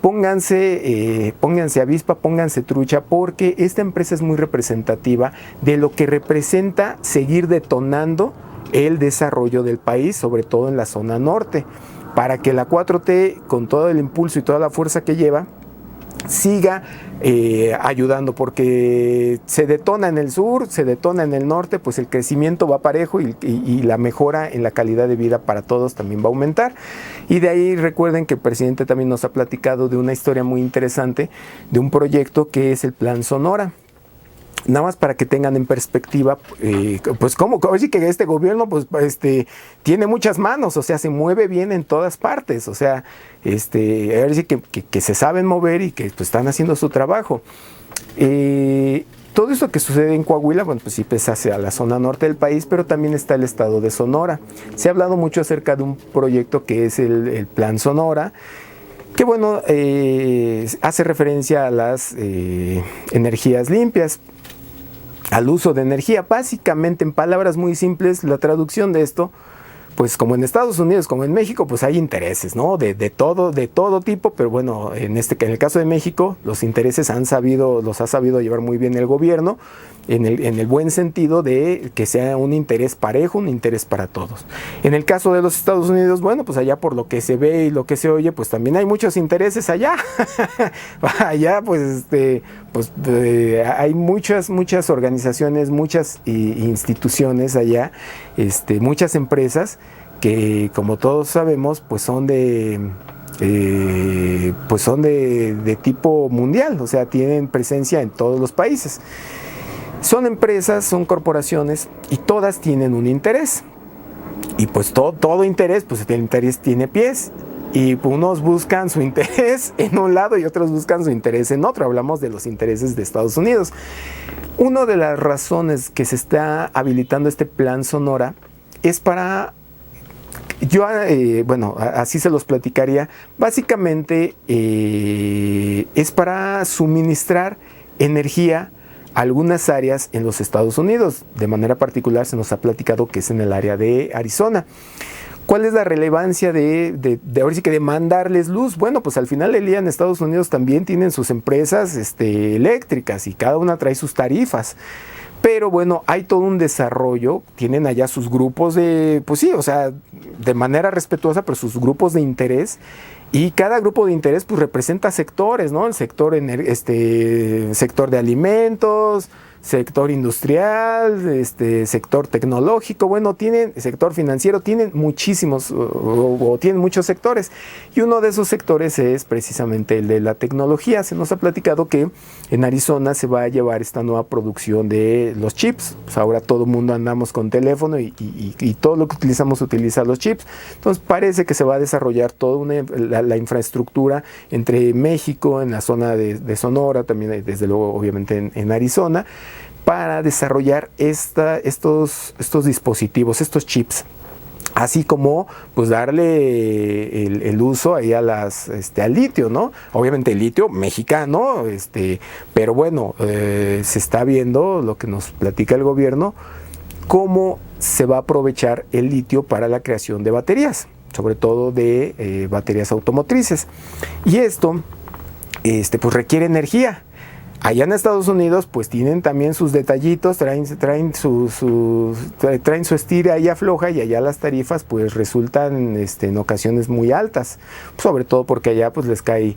pónganse avispa, pónganse trucha, porque esta empresa es muy representativa de lo que representa seguir detonando el desarrollo del país, sobre todo en la zona norte, para que la 4T, con todo el impulso y toda la fuerza que lleva, siga ayudando, porque se detona en el sur, se detona en el norte, pues el crecimiento va parejo y la mejora en la calidad de vida para todos también va a aumentar. Y de ahí recuerden que el presidente también nos ha platicado de una historia muy interesante, de un proyecto que es el Plan Sonora. Nada más para que tengan en perspectiva, pues oye, que este gobierno pues tiene muchas manos, o sea, se mueve bien en todas partes, o sea, a ver si que se saben mover y que pues están haciendo su trabajo. Todo esto que sucede en Coahuila, bueno, pues sí pesa hacia la zona norte del país, pero también está el estado de Sonora. Se ha hablado mucho acerca de un proyecto que es el Plan Sonora, que bueno, hace referencia a las energías limpias, al uso de energía. Básicamente, en palabras muy simples, la traducción de esto, pues como en Estados Unidos, como en México, pues hay intereses, ¿no? De todo tipo, pero bueno, en el caso de México, los intereses los ha sabido llevar muy bien el gobierno, en el buen sentido de que sea un interés parejo, un interés para todos. En el caso de los Estados Unidos, bueno, pues allá por lo que se ve y lo que se oye, pues también hay muchos intereses allá. Allá, pues, hay muchas organizaciones, muchas instituciones allá, muchas empresas que, como todos sabemos, pues son de tipo mundial, o sea, tienen presencia en todos los países. Son empresas, son corporaciones, y todas tienen un interés. Y pues todo interés, pues el interés tiene pies. Y unos buscan su interés en un lado y otros buscan su interés en otro. Hablamos de los intereses de Estados Unidos. Una de las razones que se está habilitando este Plan Sonora es para... así se los platicaría. Básicamente es para suministrar energía a algunas áreas en los Estados Unidos. De manera particular se nos ha platicado que es en el área de Arizona. ¿Cuál es la relevancia ahora sí que de mandarles luz? Bueno, pues al final del día en Estados Unidos también tienen sus empresas eléctricas y cada una trae sus tarifas. Pero bueno, hay todo un desarrollo, tienen allá sus grupos pues sí, o sea, de manera respetuosa, pero sus grupos de interés. Y cada grupo de interés pues representa sectores, ¿no? El sector, sector de alimentos, sector industrial, sector tecnológico, bueno, sector financiero, tienen muchísimos o tienen muchos sectores. Y uno de esos sectores es precisamente el de la tecnología. Se nos ha platicado que en Arizona se va a llevar esta nueva producción de los chips. Pues ahora todo el mundo andamos con teléfono y todo lo que utilizamos utiliza los chips. Entonces parece que se va a desarrollar toda la infraestructura entre México, en la zona de Sonora, también desde luego obviamente en Arizona, para desarrollar estos dispositivos, estos chips. Así como pues darle el uso ahí al litio, ¿no? Obviamente el litio mexicano, pero bueno, se está viendo lo que nos platica el gobierno, cómo se va a aprovechar el litio para la creación de baterías, sobre todo de baterías automotrices. Y esto pues requiere energía. Allá en Estados Unidos pues tienen también sus detallitos, traen su estira y afloja, y allá las tarifas pues resultan en ocasiones muy altas, sobre todo porque allá pues les cae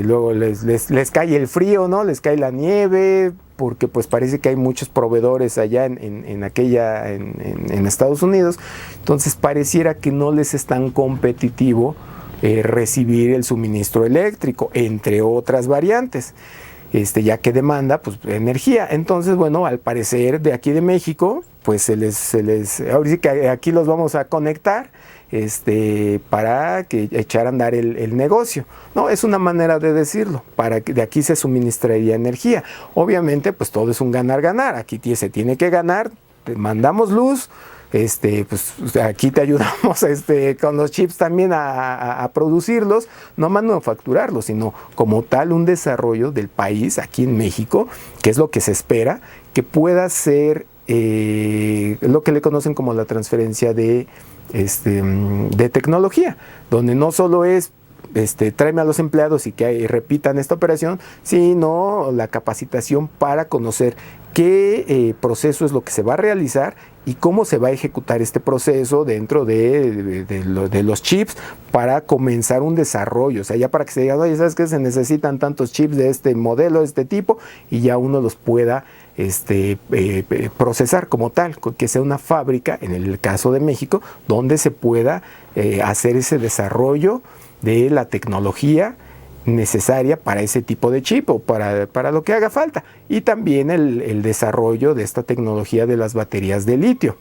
luego les cae el frío, ¿no? Les cae la nieve, porque pues parece que hay muchos proveedores allá en Estados Unidos. Entonces pareciera que no les es tan competitivo recibir el suministro eléctrico, entre otras variantes. Ya que demanda pues energía. Entonces, bueno, al parecer de aquí de México, pues se les ahora sí que aquí los vamos a conectar para que echar a andar el negocio. No, es una manera de decirlo, para que de aquí se suministraría energía. Obviamente, pues todo es un ganar-ganar. Aquí se tiene que ganar, te mandamos luz, pues aquí te ayudamos con los chips también a producirlos, no a manufacturarlos, sino como tal un desarrollo del país aquí en México, que es lo que se espera, que pueda ser lo que le conocen como la transferencia de tecnología, donde no solo es tráeme a los empleados y que repitan esta operación, sino la capacitación para conocer qué proceso es lo que se va a realizar y cómo se va a ejecutar este proceso dentro de los chips para comenzar un desarrollo. O sea, ya para que se diga, oye, ¿sabes qué? Se necesitan tantos chips de este modelo, de este tipo, y ya uno los pueda procesar como tal, que sea una fábrica, en el caso de México, donde se pueda hacer ese desarrollo de la tecnología necesaria para ese tipo de chip o para lo que haga falta, y también el desarrollo de esta tecnología de las baterías de litio,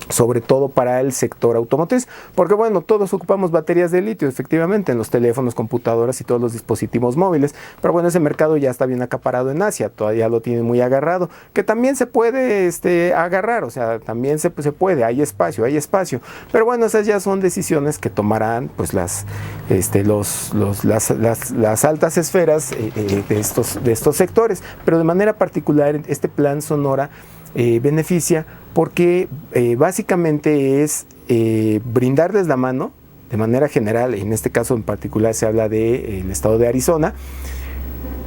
sobre todo para el sector automotriz, porque bueno, todos ocupamos baterías de litio efectivamente en los teléfonos, computadoras y todos los dispositivos móviles, pero bueno, ese mercado ya está bien acaparado en Asia, todavía lo tienen muy agarrado, que también se puede agarrar, o sea, también se puede, hay espacio, pero bueno, esas ya son decisiones que tomarán pues las altas esferas de estos sectores, pero de manera particular este plan Sonora beneficia porque básicamente es brindarles la mano de manera general. En este caso en particular se habla del estado de Arizona.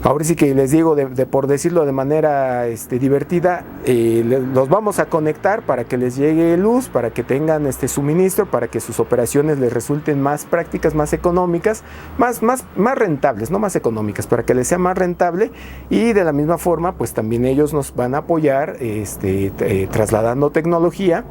Ahora sí que les digo, por decirlo de manera divertida, los vamos a conectar para que les llegue luz, para que tengan suministro, para que sus operaciones les resulten más prácticas, más económicas, más rentables, no más económicas, para que les sea más rentable, y de la misma forma pues también ellos nos van a apoyar trasladando tecnología,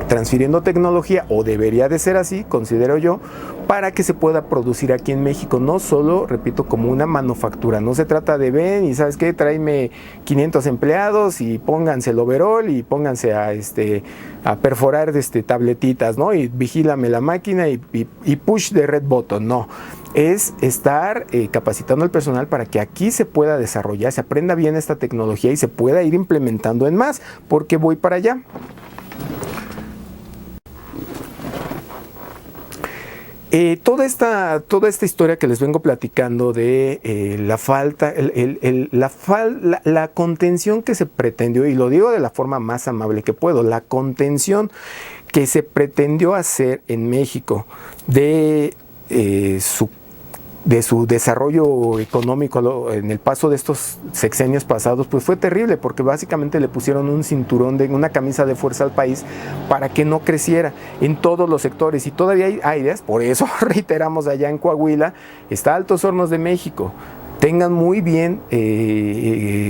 transfiriendo tecnología, o debería de ser así, considero yo, para que se pueda producir aquí en México, no solo, repito, como una manufactura. No se trata de ven y ¿sabes qué? Tráeme 500 empleados y pónganse el overall y pónganse a perforar tabletitas, ¿no? Y vigílame la máquina y push the red button. No, es estar capacitando al personal para que aquí se pueda desarrollar, se aprenda bien esta tecnología y se pueda ir implementando en más, porque voy para allá. Toda esta historia que les vengo platicando de la falta, la contención que se pretendió, y lo digo de la forma más amable que puedo, la contención que se pretendió hacer en México de su desarrollo económico en el paso de estos sexenios pasados, pues fue terrible, porque básicamente le pusieron un cinturón, una camisa de fuerza al país para que no creciera en todos los sectores. Y todavía hay áreas, por eso reiteramos, allá en Coahuila está Altos Hornos de México. Tengan muy bien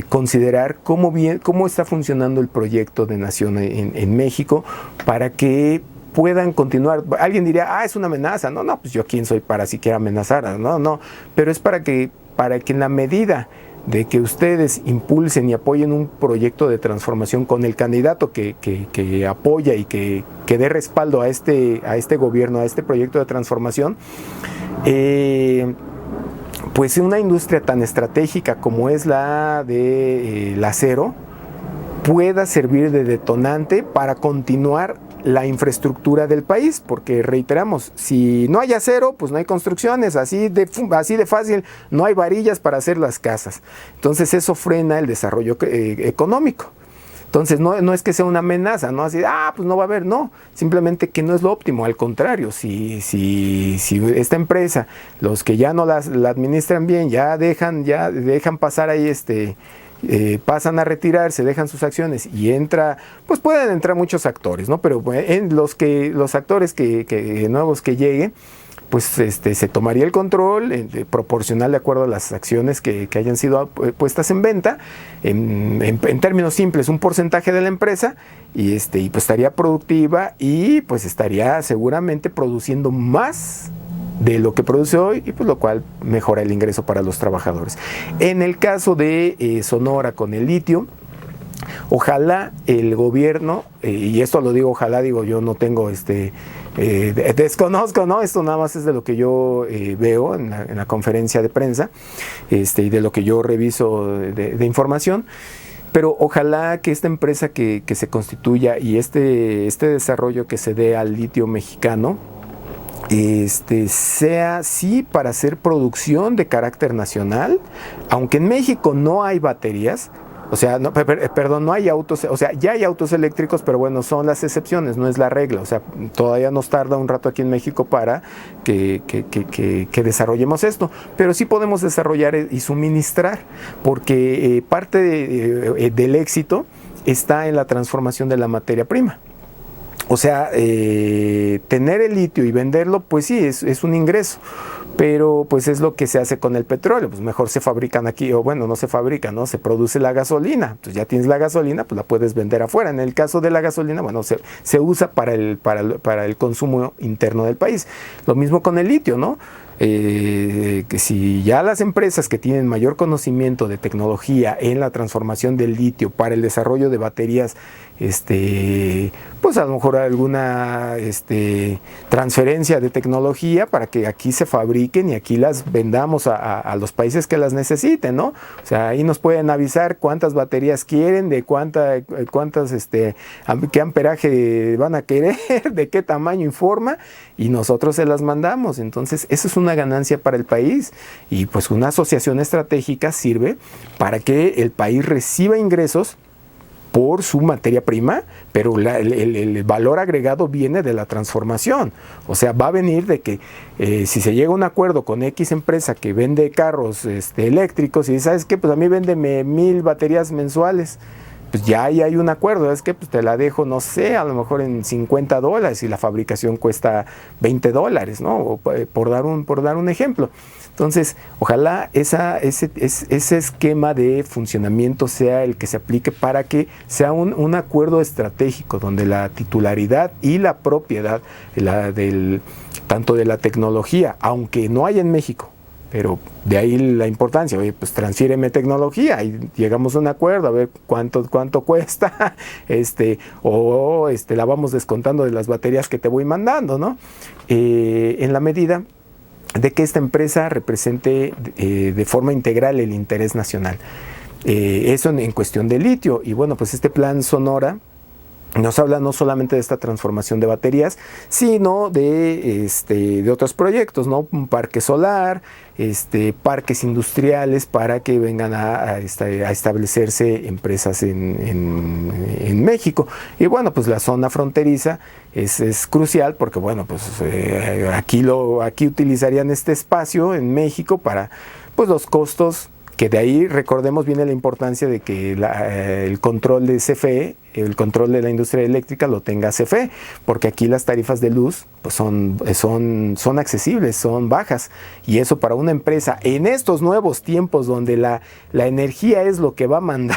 considerar cómo está funcionando el proyecto de nación en México, para que puedan continuar. Alguien diría, es una amenaza. No, pues yo quién soy para siquiera amenazar. No, pero es para que en la medida de que ustedes impulsen y apoyen un proyecto de transformación con el candidato que apoya y que dé respaldo a este gobierno, a este proyecto de transformación, pues una industria tan estratégica como es la del acero pueda servir de detonante para continuar la infraestructura del país, porque reiteramos, si no hay acero, pues no hay construcciones, así de fácil, no hay varillas para hacer las casas. Entonces eso frena el desarrollo económico. Entonces no es que sea una amenaza, no así, pues no va a haber, no, simplemente que no es lo óptimo. Al contrario, si esta empresa, los que ya no la administran bien, ya dejan pasar ahí pasan a retirarse, dejan sus acciones y pues pueden entrar muchos actores, ¿no? Pero en los actores nuevos que lleguen, pues se tomaría el control proporcional de acuerdo a las acciones que hayan sido puestas en venta, en términos simples, un porcentaje de la empresa, y pues estaría productiva y pues estaría seguramente produciendo más de lo que produce hoy, y pues lo cual mejora el ingreso para los trabajadores. En el caso de Sonora con el litio, ojalá el gobierno, y esto lo digo ojalá, yo no tengo desconozco, ¿no? Esto nada más es de lo que yo veo en la conferencia de prensa, y de lo que yo reviso de información. Pero ojalá que esta empresa que se constituya y este desarrollo que se dé al litio mexicano sea sí para hacer producción de carácter nacional, aunque en México no hay baterías. O sea, no hay autos, o sea, ya hay autos eléctricos, pero bueno, son las excepciones, no es la regla. O sea, todavía nos tarda un rato aquí en México para que desarrollemos esto, pero sí podemos desarrollar y suministrar, porque parte del éxito está en la transformación de la materia prima. O sea, tener el litio y venderlo, pues sí, es un ingreso, pero pues es lo que se hace con el petróleo. Pues mejor se fabrican aquí, o bueno, no se fabrica, ¿no? Se produce la gasolina. Entonces ya tienes la gasolina, pues la puedes vender afuera. En el caso de la gasolina, bueno, se usa para el consumo interno del país. Lo mismo con el litio, ¿no? Que si ya las empresas que tienen mayor conocimiento de tecnología en la transformación del litio para el desarrollo de baterías, pues a lo mejor alguna transferencia de tecnología para que aquí se fabriquen y aquí las vendamos a los países que las necesiten, ¿no? O sea, ahí nos pueden avisar cuántas baterías quieren, de qué amperaje van a querer, de qué tamaño y forma, y nosotros se las mandamos. Entonces, eso es una ganancia para el país, y pues una asociación estratégica sirve para que el país reciba ingresos por su materia prima, pero el valor agregado viene de la transformación. O sea, va a venir de que si se llega a un acuerdo con X empresa que vende carros eléctricos, y ¿sabes qué? Pues a mí véndeme 1000 baterías mensuales. Pues ya ahí hay un acuerdo, es que pues te la dejo, no sé, a lo mejor en $50 y la fabricación cuesta $20, ¿no? O por dar un ejemplo. Entonces, ojalá ese esquema de funcionamiento sea el que se aplique para que sea un acuerdo estratégico donde la titularidad y la propiedad tanto de la tecnología, aunque no hay en México, pero de ahí la importancia, oye, pues transfiéreme tecnología y llegamos a un acuerdo, a ver cuánto cuesta, la vamos descontando de las baterías que te voy mandando, ¿no? En la medida de que esta empresa represente de forma integral el interés nacional. Eso en cuestión de litio. Y bueno, pues este plan Sonora nos habla no solamente de esta transformación de baterías, sino de otros proyectos, ¿no? Un parque solar, parques industriales para que vengan a establecerse empresas en México. Y bueno, pues la zona fronteriza es crucial porque, bueno, pues aquí utilizarían este espacio en México para, pues, los costos, que de ahí, recordemos, viene la importancia de que el control de CFE, el control de la industria eléctrica lo tenga CFE, porque aquí las tarifas de luz pues son accesibles, son bajas, y eso para una empresa en estos nuevos tiempos donde la energía es lo que va a mandar,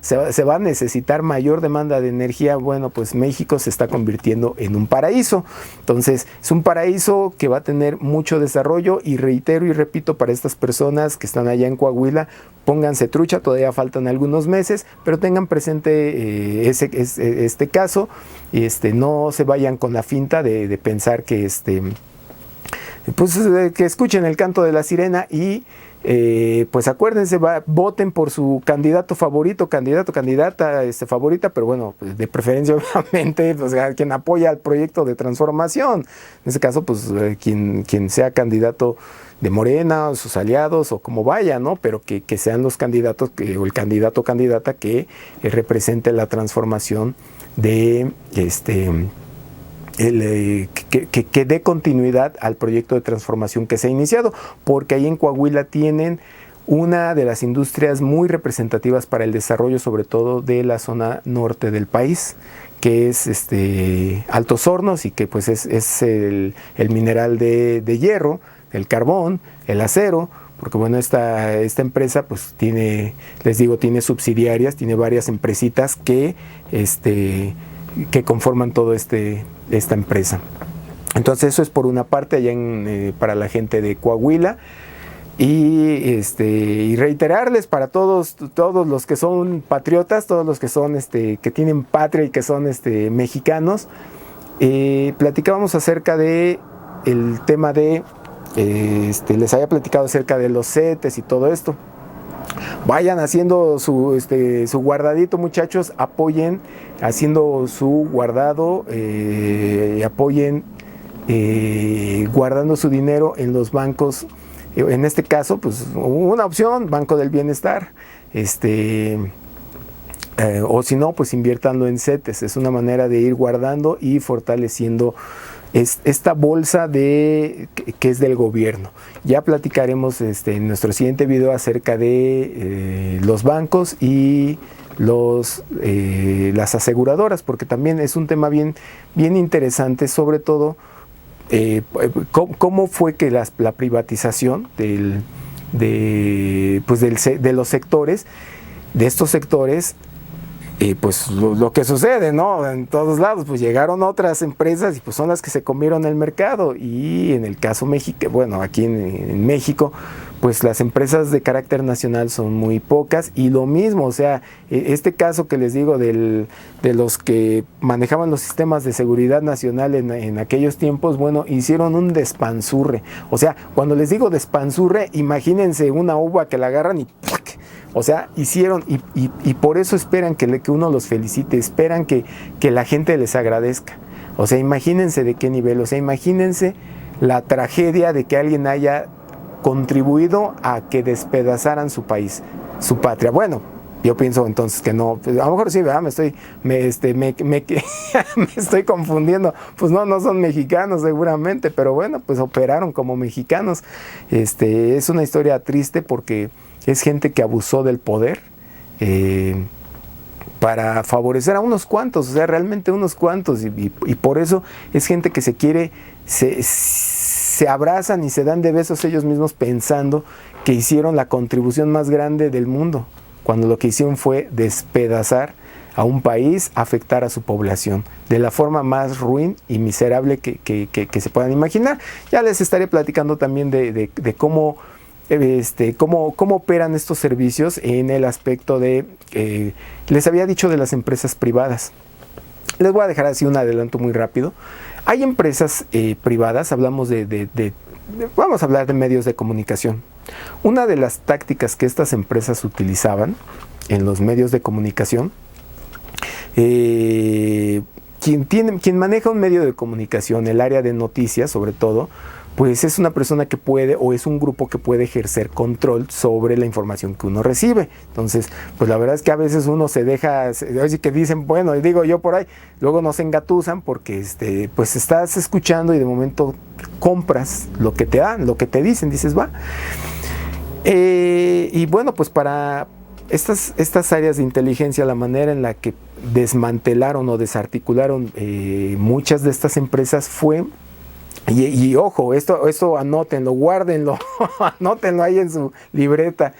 se va a necesitar mayor demanda de energía. Bueno, pues México se está convirtiendo en un paraíso. Entonces es un paraíso que va a tener mucho desarrollo, y reitero y repito, para estas personas que están allá en Coahuila, pónganse trucha, todavía faltan algunos meses, pero tengan presente este caso, y no se vayan con la finta de pensar que que escuchen el canto de la sirena y pues acuérdense, voten por su candidato favorito, candidata favorita, pero bueno, pues de preferencia obviamente, pues, quien apoya al proyecto de transformación. En este caso, pues quien sea candidato de Morena, o sus aliados, o como vaya, ¿no? Pero que sean los candidatos, o el candidato o candidata que represente la transformación de que dé continuidad al proyecto de transformación que se ha iniciado, porque ahí en Coahuila tienen una de las industrias muy representativas para el desarrollo, sobre todo de la zona norte del país, que es Altos Hornos, y que pues es el mineral de hierro, el carbón, el acero, porque bueno, esta empresa pues tiene subsidiarias, tiene varias empresitas que conforman todo esta empresa. Entonces eso es por una parte allá para la gente de Coahuila. Y reiterarles para todos los que son patriotas, todos los que son que tienen patria y que son mexicanos, platicábamos acerca de el tema de les había platicado acerca de los CETES y todo esto. Vayan haciendo su guardadito, muchachos, apoyen haciendo su guardado, apoyen guardando su dinero en los bancos. En este caso, pues una opción, Banco del Bienestar, o si no, pues inviértanlo en CETES. Es una manera de ir guardando y fortaleciendo esta bolsa que es del gobierno. Ya platicaremos en nuestro siguiente video acerca de los bancos y las aseguradoras, porque también es un tema bien interesante, sobre todo cómo fue que la privatización de los sectores, de estos sectores, pues lo que sucede, ¿no? En todos lados, pues llegaron otras empresas y pues son las que se comieron el mercado. Y en el caso México, bueno, aquí en México, pues las empresas de carácter nacional son muy pocas, y lo mismo, o sea, este caso que les digo de los que manejaban los sistemas de seguridad nacional en aquellos tiempos, bueno, hicieron un despanzurre. O sea, cuando les digo despanzurre, imagínense una uva que la agarran y ¡puc! O sea, hicieron, y por eso esperan que uno los felicite, esperan que la gente les agradezca. O sea, imagínense de qué nivel, o sea, imagínense la tragedia de que alguien haya contribuido a que despedazaran su país, su patria. Bueno, yo pienso entonces que no, a lo mejor sí, ¿verdad? Me estoy confundiendo. Pues no son mexicanos seguramente, pero bueno, pues operaron como mexicanos. Es una historia triste porque es gente que abusó del poder para favorecer a unos cuantos, o sea, realmente unos cuantos, y por eso es gente que se abrazan y se dan de besos ellos mismos pensando que hicieron la contribución más grande del mundo, cuando lo que hicieron fue despedazar a un país, afectar a su población de la forma más ruin y miserable que se puedan imaginar. Ya les estaré platicando también de cómo operan estos servicios en el aspecto les había dicho de las empresas privadas. Les voy a dejar así un adelanto muy rápido. Hay empresas privadas, vamos a hablar de medios de comunicación. Una de las tácticas que estas empresas utilizaban en los medios de comunicación Quien maneja un medio de comunicación, el área de noticias sobre todo, pues es una persona que puede, o es un grupo que puede ejercer control sobre la información que uno recibe. Entonces, pues la verdad es que a veces uno se deja, oye, que dicen, bueno, digo yo por ahí, luego nos engatusan porque pues estás escuchando y de momento compras lo que te dan, lo que te dicen, dices, va. Y bueno, pues para estas áreas de inteligencia, la manera en la que desmantelaron o desarticularon muchas de estas empresas fue, y ojo, esto anótenlo, guárdenlo, anótenlo ahí en su libreta,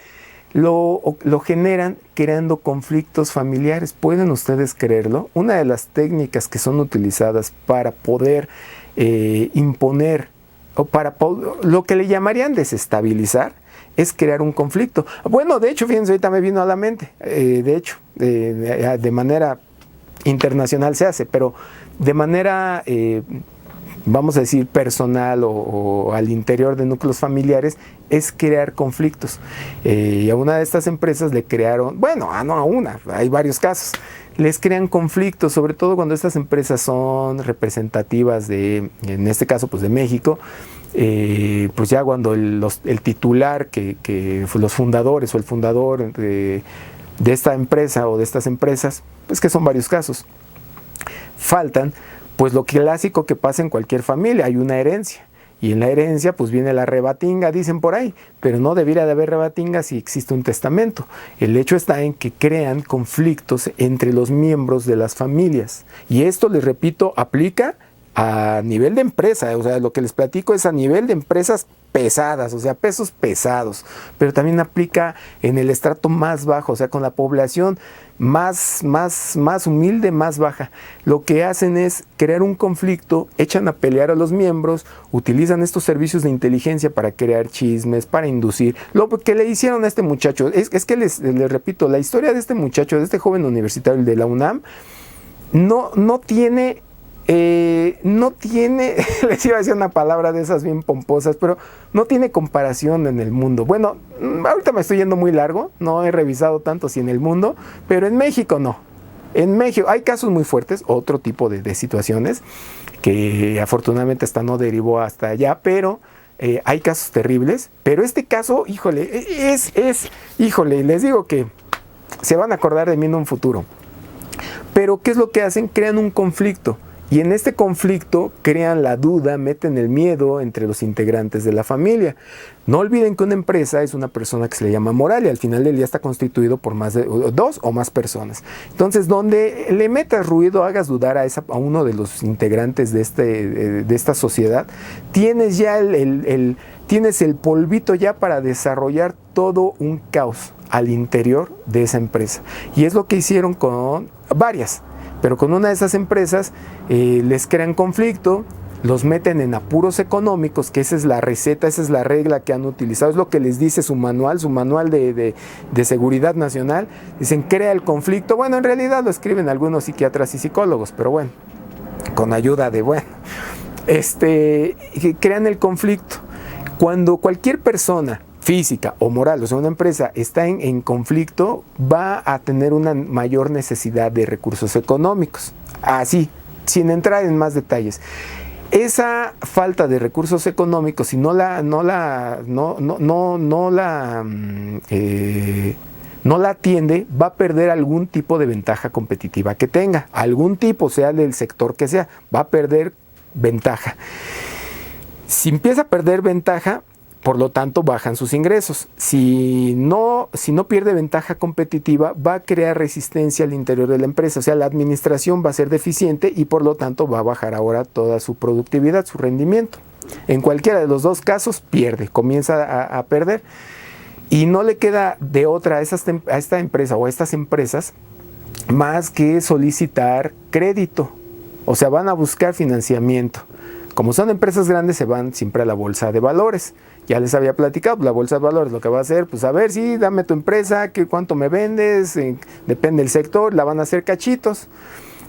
lo generan creando conflictos familiares. ¿Pueden ustedes creerlo? Una de las técnicas que son utilizadas para poder imponer, o para lo que le llamarían desestabilizar, es crear un conflicto. Bueno, de hecho, fíjense, ahorita me vino a la mente, de manera internacional se hace, pero de manera, vamos a decir, personal o al interior de núcleos familiares, es crear conflictos. Y a una de estas empresas le crearon, bueno, no a una, hay varios casos, les crean conflictos, sobre todo cuando estas empresas son representativas en este caso, pues de México. Pues ya cuando el titular, que los fundadores o el fundador de esta empresa o de estas empresas, pues que son varios casos, faltan, pues lo clásico que pasa en cualquier familia, hay una herencia. Y en la herencia pues viene la rebatinga, dicen por ahí, pero no debiera de haber rebatinga si existe un testamento. El hecho está en que crean conflictos entre los miembros de las familias. Y esto, les repito, aplica a nivel de empresa, o sea, lo que les platico es a nivel de empresas pesadas, o sea, pesos pesados, pero también aplica en el estrato más bajo, o sea, con la población más humilde, más baja. Lo que hacen es crear un conflicto, echan a pelear a los miembros, utilizan estos servicios de inteligencia para crear chismes, para inducir. Lo que le hicieron a este muchacho, es que les repito, la historia de este muchacho, de este joven universitario de la UNAM, no tiene, les iba a decir una palabra de esas bien pomposas, pero no tiene comparación en el mundo. Bueno, ahorita me estoy yendo muy largo, no he revisado tanto si en el mundo, pero en México no. En México hay casos muy fuertes, otro tipo de situaciones, que afortunadamente esta no derivó hasta allá, pero hay casos terribles. Pero este caso, híjole, híjole, les digo que se van a acordar de mí en un futuro. Pero ¿qué es lo que hacen? Crean un conflicto. Y en este conflicto crean la duda, meten el miedo entre los integrantes de la familia. No olviden que una empresa es una persona que se le llama moral y al final del día está constituido por más de 2 o más personas. Entonces, donde le metas ruido, hagas dudar a uno de los integrantes de esta sociedad, tienes ya tienes el polvito ya para desarrollar todo un caos al interior de esa empresa. Y es lo que hicieron con varias. Pero con una de esas empresas les crean conflicto, los meten en apuros económicos, que esa es la receta, esa es la regla que han utilizado, es lo que les dice su manual de seguridad nacional. Dicen, crea el conflicto. Bueno, en realidad lo escriben algunos psiquiatras y psicólogos, pero bueno, con ayuda de, crean el conflicto. Cuando cualquier persona física o moral, o sea, una empresa está en conflicto, va a tener una mayor necesidad de recursos económicos. Así, sin entrar en más detalles. Esa falta de recursos económicos, si no la atiende, va a perder algún tipo de ventaja competitiva que tenga. Algún tipo, sea del sector que sea, va a perder ventaja. Si empieza a perder ventaja, por lo tanto bajan sus ingresos. Si no pierde ventaja competitiva, va a crear resistencia al interior de la empresa. O sea, la administración va a ser deficiente y por lo tanto va a bajar ahora toda su productividad, su rendimiento. En cualquiera de los dos casos pierde, comienza a perder. Y no le queda de otra a esta empresa o a estas empresas más que solicitar crédito. O sea, van a buscar financiamiento. Como son empresas grandes, se van siempre a la bolsa de valores. Ya les había platicado, la bolsa de valores lo que va a hacer, pues a ver, sí, dame tu empresa, cuánto me vendes, depende del sector, la van a hacer cachitos.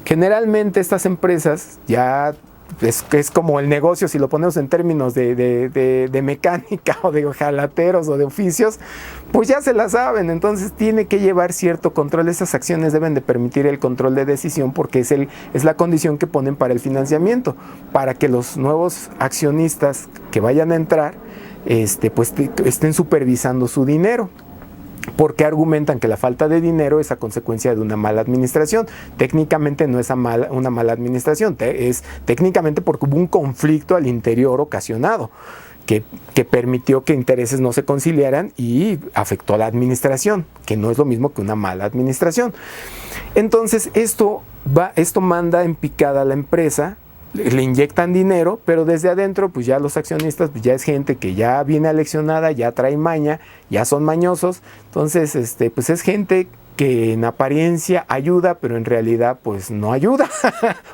Generalmente estas empresas ya es como el negocio, si lo ponemos en términos de mecánica o de ojalateros o de oficios, pues ya se la saben. Entonces tiene que llevar cierto control. Estas acciones deben de permitir el control de decisión, porque es la condición que ponen para el financiamiento, para que los nuevos accionistas que vayan a entrar pues estén supervisando su dinero. Porque argumentan que la falta de dinero es a consecuencia de una mala administración. Técnicamente no es una mala administración, es técnicamente porque hubo un conflicto al interior ocasionado que permitió que intereses no se conciliaran y afectó a la administración, que no es lo mismo que una mala administración. Entonces esto manda en picada a la empresa. Le inyectan dinero, pero desde adentro pues ya los accionistas pues ya es gente que ya viene aleccionada, ya trae maña, ya son mañosos. Entonces pues es gente que en apariencia ayuda, pero en realidad pues no ayuda.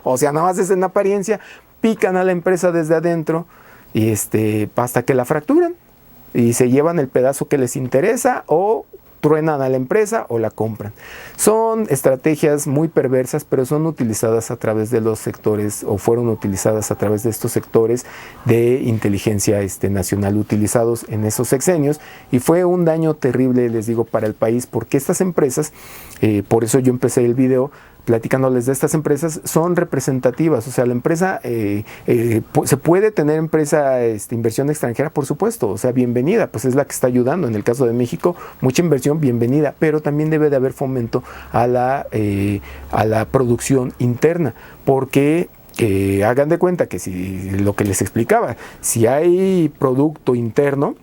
O sea, nada más es en apariencia. Pican a la empresa desde adentro y hasta que la fracturan y se llevan el pedazo que les interesa, o truenan a la empresa o la compran. Son estrategias muy perversas, pero son utilizadas a través de los sectores, o fueron utilizadas a través de estos sectores de inteligencia nacional utilizados en esos sexenios, y fue un daño terrible, les digo, para el país, porque estas empresas, por eso yo empecé el video platicándoles de estas empresas, son representativas. O sea, la empresa, se puede tener empresa, inversión extranjera, por supuesto, o sea, bienvenida, pues es la que está ayudando. En el caso de México, mucha inversión, bienvenida, pero también debe de haber fomento a la producción interna, porque hagan de cuenta que si lo que les explicaba, si hay producto interno,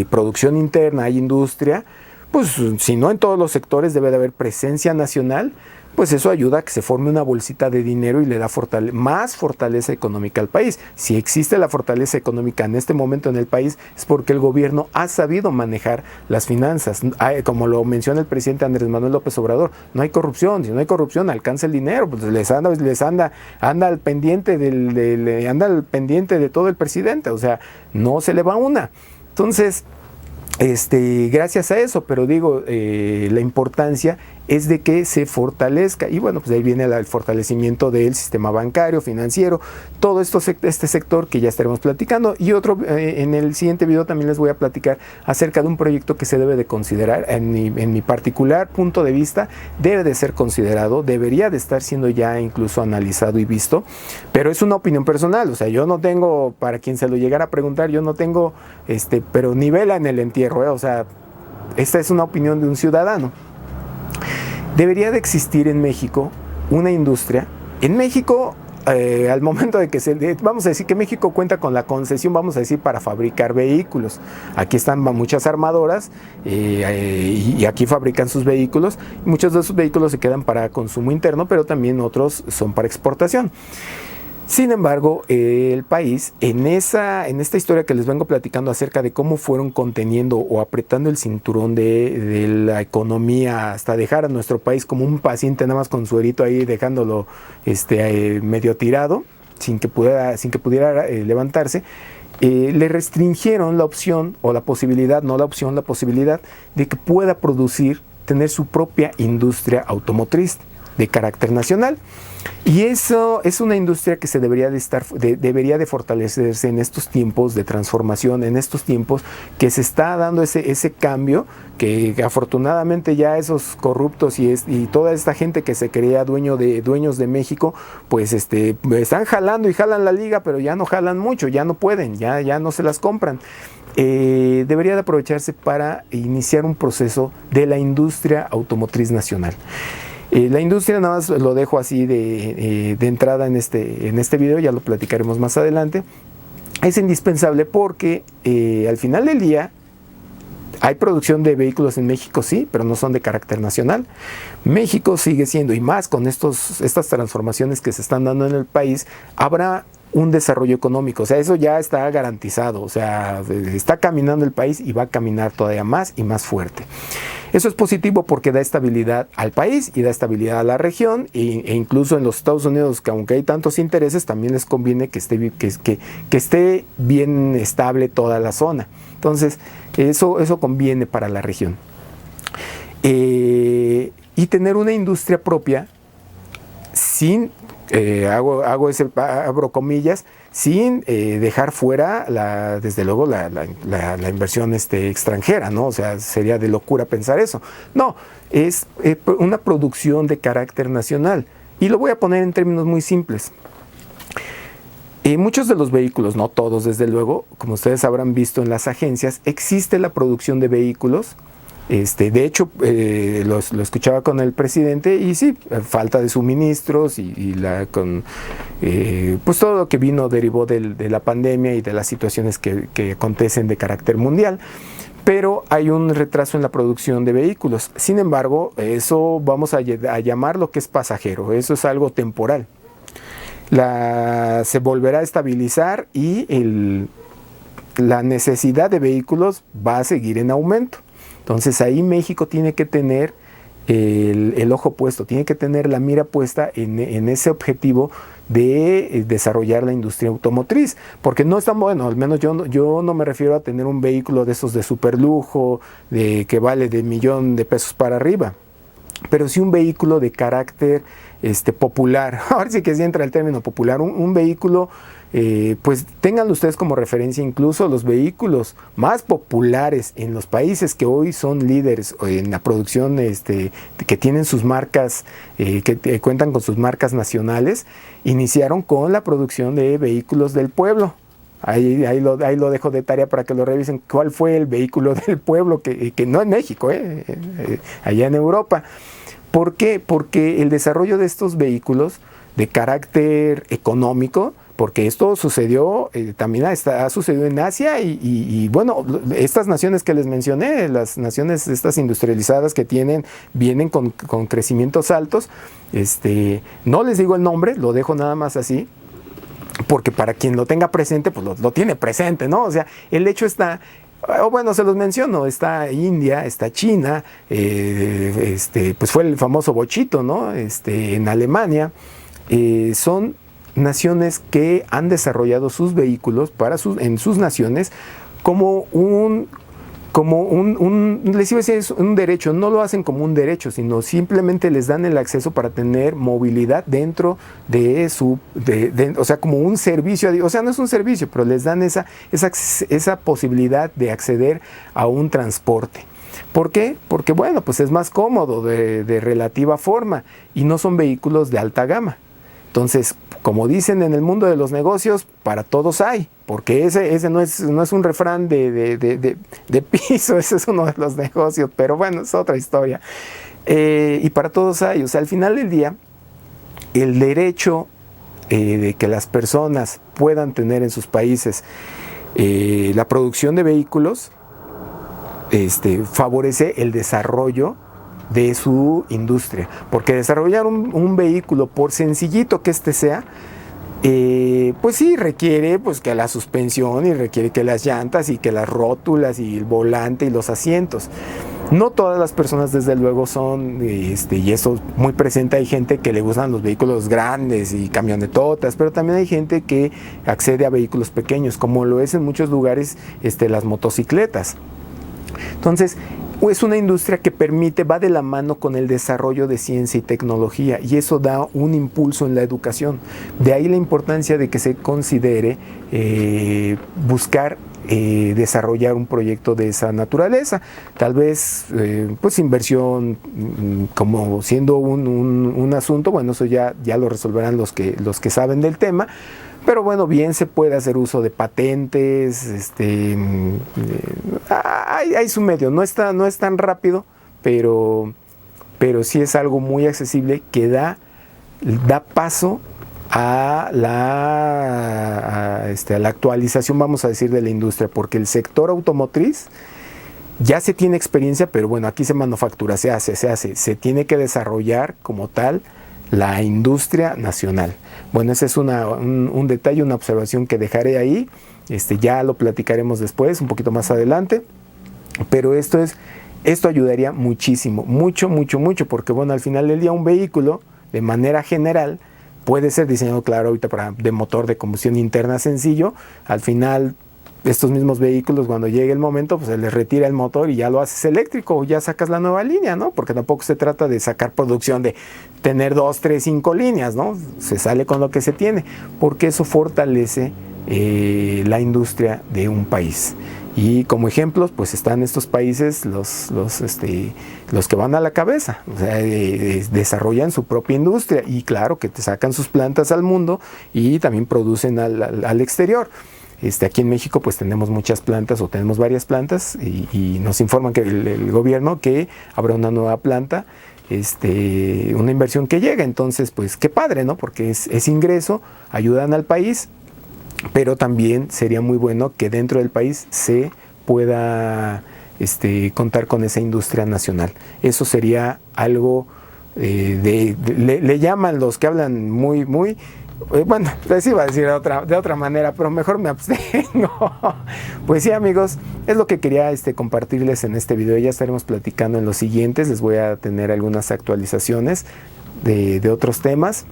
producción interna, hay industria, pues si no en todos los sectores debe de haber presencia nacional, pues eso ayuda a que se forme una bolsita de dinero y le da más fortaleza económica al país. Si existe la fortaleza económica en este momento en el país, es porque el gobierno ha sabido manejar las finanzas. Como lo menciona el presidente Andrés Manuel López Obrador, no hay corrupción. Si no hay corrupción, alcanza el dinero, pues anda al pendiente anda al pendiente de todo el presidente, o sea, no se le va una. Entonces, gracias a eso, pero digo, la importancia es de que se fortalezca, y bueno, pues ahí viene el fortalecimiento del sistema bancario, financiero, todo este sector que ya estaremos platicando. Y otro, en el siguiente video también les voy a platicar acerca de un proyecto que se debe de considerar. En mi particular punto de vista, debe de ser considerado, debería de estar siendo ya incluso analizado y visto, pero es una opinión personal. O sea, yo no tengo, para quien se lo llegara a preguntar, yo no tengo, pero ni vela en el entierro, o sea, esta es una opinión de un ciudadano. Debería de existir en México una industria. En México, al momento de que vamos a decir que México cuenta con la concesión, vamos a decir, para fabricar vehículos. Aquí están muchas armadoras y aquí fabrican sus vehículos. Muchos de esos vehículos se quedan para consumo interno, pero también otros son para exportación. Sin embargo, el país, en esta historia que les vengo platicando acerca de cómo fueron conteniendo o apretando el cinturón de la economía hasta dejar a nuestro país como un paciente nada más con su herito ahí, dejándolo medio tirado, sin que pudiera levantarse, le restringieron la opción o la posibilidad, no la opción, la posibilidad de que pueda tener su propia industria automotriz de carácter nacional. Y eso es una industria que debería de fortalecerse en estos tiempos de transformación, en estos tiempos que se está dando ese cambio, que afortunadamente ya esos corruptos y toda esta gente que se creía dueños de México, pues están jalando y jalan la liga, pero ya no jalan mucho, ya no pueden, ya no se las compran. Debería de aprovecharse para iniciar un proceso de la industria automotriz nacional. La industria, nada más lo dejo así de entrada en este video, ya lo platicaremos más adelante. Es indispensable porque al final del día hay producción de vehículos en México, sí, pero no son de carácter nacional. México sigue siendo, y más con estas transformaciones que se están dando en el país, habrá un desarrollo económico. O sea, eso ya está garantizado. O sea, está caminando el país y va a caminar todavía más y más fuerte. Eso es positivo porque da estabilidad al país y da estabilidad a la región, e incluso en los Estados Unidos, que aunque hay tantos intereses, también les conviene que esté bien estable toda la zona. Entonces, eso conviene para la región. Y tener una industria propia sin abro comillas, sin dejar fuera, desde luego, la inversión extranjera, ¿no? O sea, sería de locura pensar eso. No, es una producción de carácter nacional. Y lo voy a poner en términos muy simples. Muchos de los vehículos, no todos desde luego, como ustedes habrán visto en las agencias, existe la producción de vehículos. De hecho, lo escuchaba con el presidente y sí, falta de suministros pues todo lo que derivó de la pandemia y de las situaciones que acontecen de carácter mundial. Pero hay un retraso en la producción de vehículos. Sin embargo, eso vamos a llamar lo que es pasajero, eso es algo temporal. Se volverá a estabilizar y la necesidad de vehículos va a seguir en aumento. Entonces ahí México tiene que tener el ojo puesto, tiene que tener la mira puesta en ese objetivo de desarrollar la industria automotriz, porque no estamos, bueno, al menos yo no me refiero a tener un vehículo de esos de superlujo, que vale de $1,000,000 para arriba, pero sí un vehículo de carácter popular. Ahora sí que sí entra el término popular, un vehículo, pues ténganlo ustedes como referencia, incluso los vehículos más populares en los países que hoy son líderes en la producción, que tienen sus marcas, que cuentan con sus marcas nacionales, iniciaron con la producción de vehículos del pueblo. Ahí lo dejo de tarea para que lo revisen. ¿Cuál fue el vehículo del pueblo? Que no en México, allá en Europa. ¿Por qué? Porque el desarrollo de estos vehículos de carácter económico, porque esto sucedió, también ha sucedido en Asia y bueno, estas naciones que les mencioné, las naciones estas industrializadas que vienen con crecimientos altos, no les digo el nombre, lo dejo nada más así, porque para quien lo tenga presente, pues lo tiene presente, ¿no? O sea, el hecho está, bueno, se los menciono, está India, está China, pues fue el famoso bochito, ¿no? En Alemania, son naciones que han desarrollado sus vehículos en sus naciones como les iba a decir, es un derecho. No lo hacen como un derecho, sino simplemente les dan el acceso para tener movilidad dentro de o sea, como un servicio, o sea, no es un servicio, pero les dan esa posibilidad de acceder a un transporte. ¿Por qué? Porque, bueno, pues es más cómodo de relativa forma y no son vehículos de alta gama. Entonces, como dicen en el mundo de los negocios, para todos hay, porque ese no es un refrán de piso, ese es uno de los negocios, pero bueno, es otra historia. Y para todos hay, o sea, al final del día, el derecho de que las personas puedan tener en sus países la producción de vehículos favorece el desarrollo de su industria, porque desarrollar un vehículo, por sencillito que sea, pues sí requiere pues que la suspensión y requiere que las llantas y que las rótulas y el volante y los asientos. No todas las personas desde luego son, y eso muy presente, hay gente que le gustan los vehículos grandes y camionetotas, pero también hay gente que accede a vehículos pequeños, como lo es en muchos lugares las motocicletas. Entonces, es una industria que va de la mano con el desarrollo de ciencia y tecnología, y eso da un impulso en la educación. De ahí la importancia de que se considere buscar desarrollar un proyecto de esa naturaleza. Tal vez pues inversión como siendo un asunto, bueno, eso ya lo resolverán los que saben del tema. Pero bueno, bien se puede hacer uso de patentes, hay su medio, no es tan rápido, pero sí es algo muy accesible que da paso a la actualización, vamos a decir, de la industria, porque el sector automotriz ya se tiene experiencia, pero bueno, aquí se manufactura, se tiene que desarrollar como tal la industria nacional. Bueno, ese es un detalle, una observación que dejaré ahí, ya lo platicaremos después, un poquito más adelante, pero esto ayudaría muchísimo, mucho, porque bueno, al final del día un vehículo, de manera general, puede ser diseñado, claro, ahorita de motor de combustión interna sencillo, al final estos mismos vehículos, cuando llegue el momento, pues se les retira el motor y ya lo haces eléctrico, o ya sacas la nueva línea, ¿no? Porque tampoco se trata de sacar producción de tener 2, 3, 5 líneas, ¿no? Se sale con lo que se tiene, porque eso fortalece la industria de un país. Y como ejemplos, pues están estos países, los que van a la cabeza, o sea, desarrollan su propia industria y claro que te sacan sus plantas al mundo y también producen al exterior. Aquí en México pues tenemos muchas plantas o tenemos varias plantas y nos informan que el gobierno que habrá una nueva planta, una inversión que llega. Entonces pues qué padre, ¿no? Porque es ingreso, ayudan al país, pero también sería muy bueno que dentro del país se pueda contar con esa industria nacional. Eso sería algo le llaman los que hablan muy bueno, les iba a decir de otra manera, pero mejor me abstengo. Pues sí, amigos, es lo que quería compartirles en este video. Ya estaremos platicando en los siguientes. Les voy a tener algunas actualizaciones de otros temas.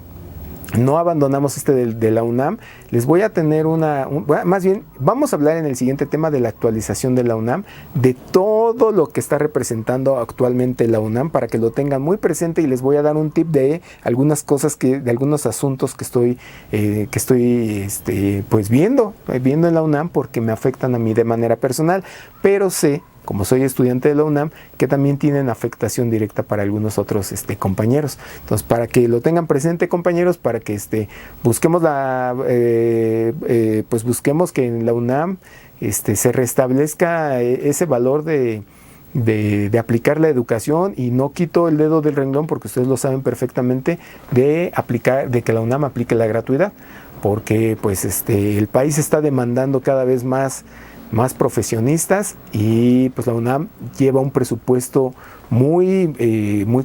No abandonamos de la UNAM. Les voy a tener más bien, vamos a hablar en el siguiente tema de la actualización de la UNAM, de todo lo que está representando actualmente la UNAM, para que lo tengan muy presente, y les voy a dar un tip de algunas cosas de algunos asuntos que estoy pues viendo en la UNAM, porque me afectan a mí de manera personal, pero sé, como soy estudiante de la UNAM, que también tienen afectación directa para algunos otros compañeros. Entonces, para que lo tengan presente, compañeros, para que busquemos busquemos que en la UNAM se restablezca ese valor de aplicar la educación, y no quito el dedo del renglón, porque ustedes lo saben perfectamente, de que la UNAM aplique la gratuidad, porque pues el país está demandando cada vez más profesionistas, y pues la UNAM lleva un presupuesto muy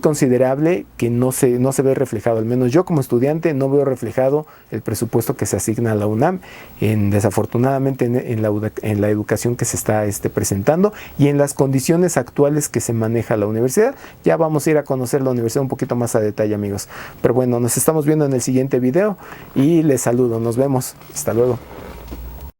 considerable que no se ve reflejado. Al menos yo como estudiante no veo reflejado el presupuesto que se asigna a la UNAM, desafortunadamente en la educación que se está presentando y en las condiciones actuales que se maneja la universidad. Ya vamos a ir a conocer la universidad un poquito más a detalle, amigos. Pero bueno, nos estamos viendo en el siguiente video y les saludo. Nos vemos. Hasta luego.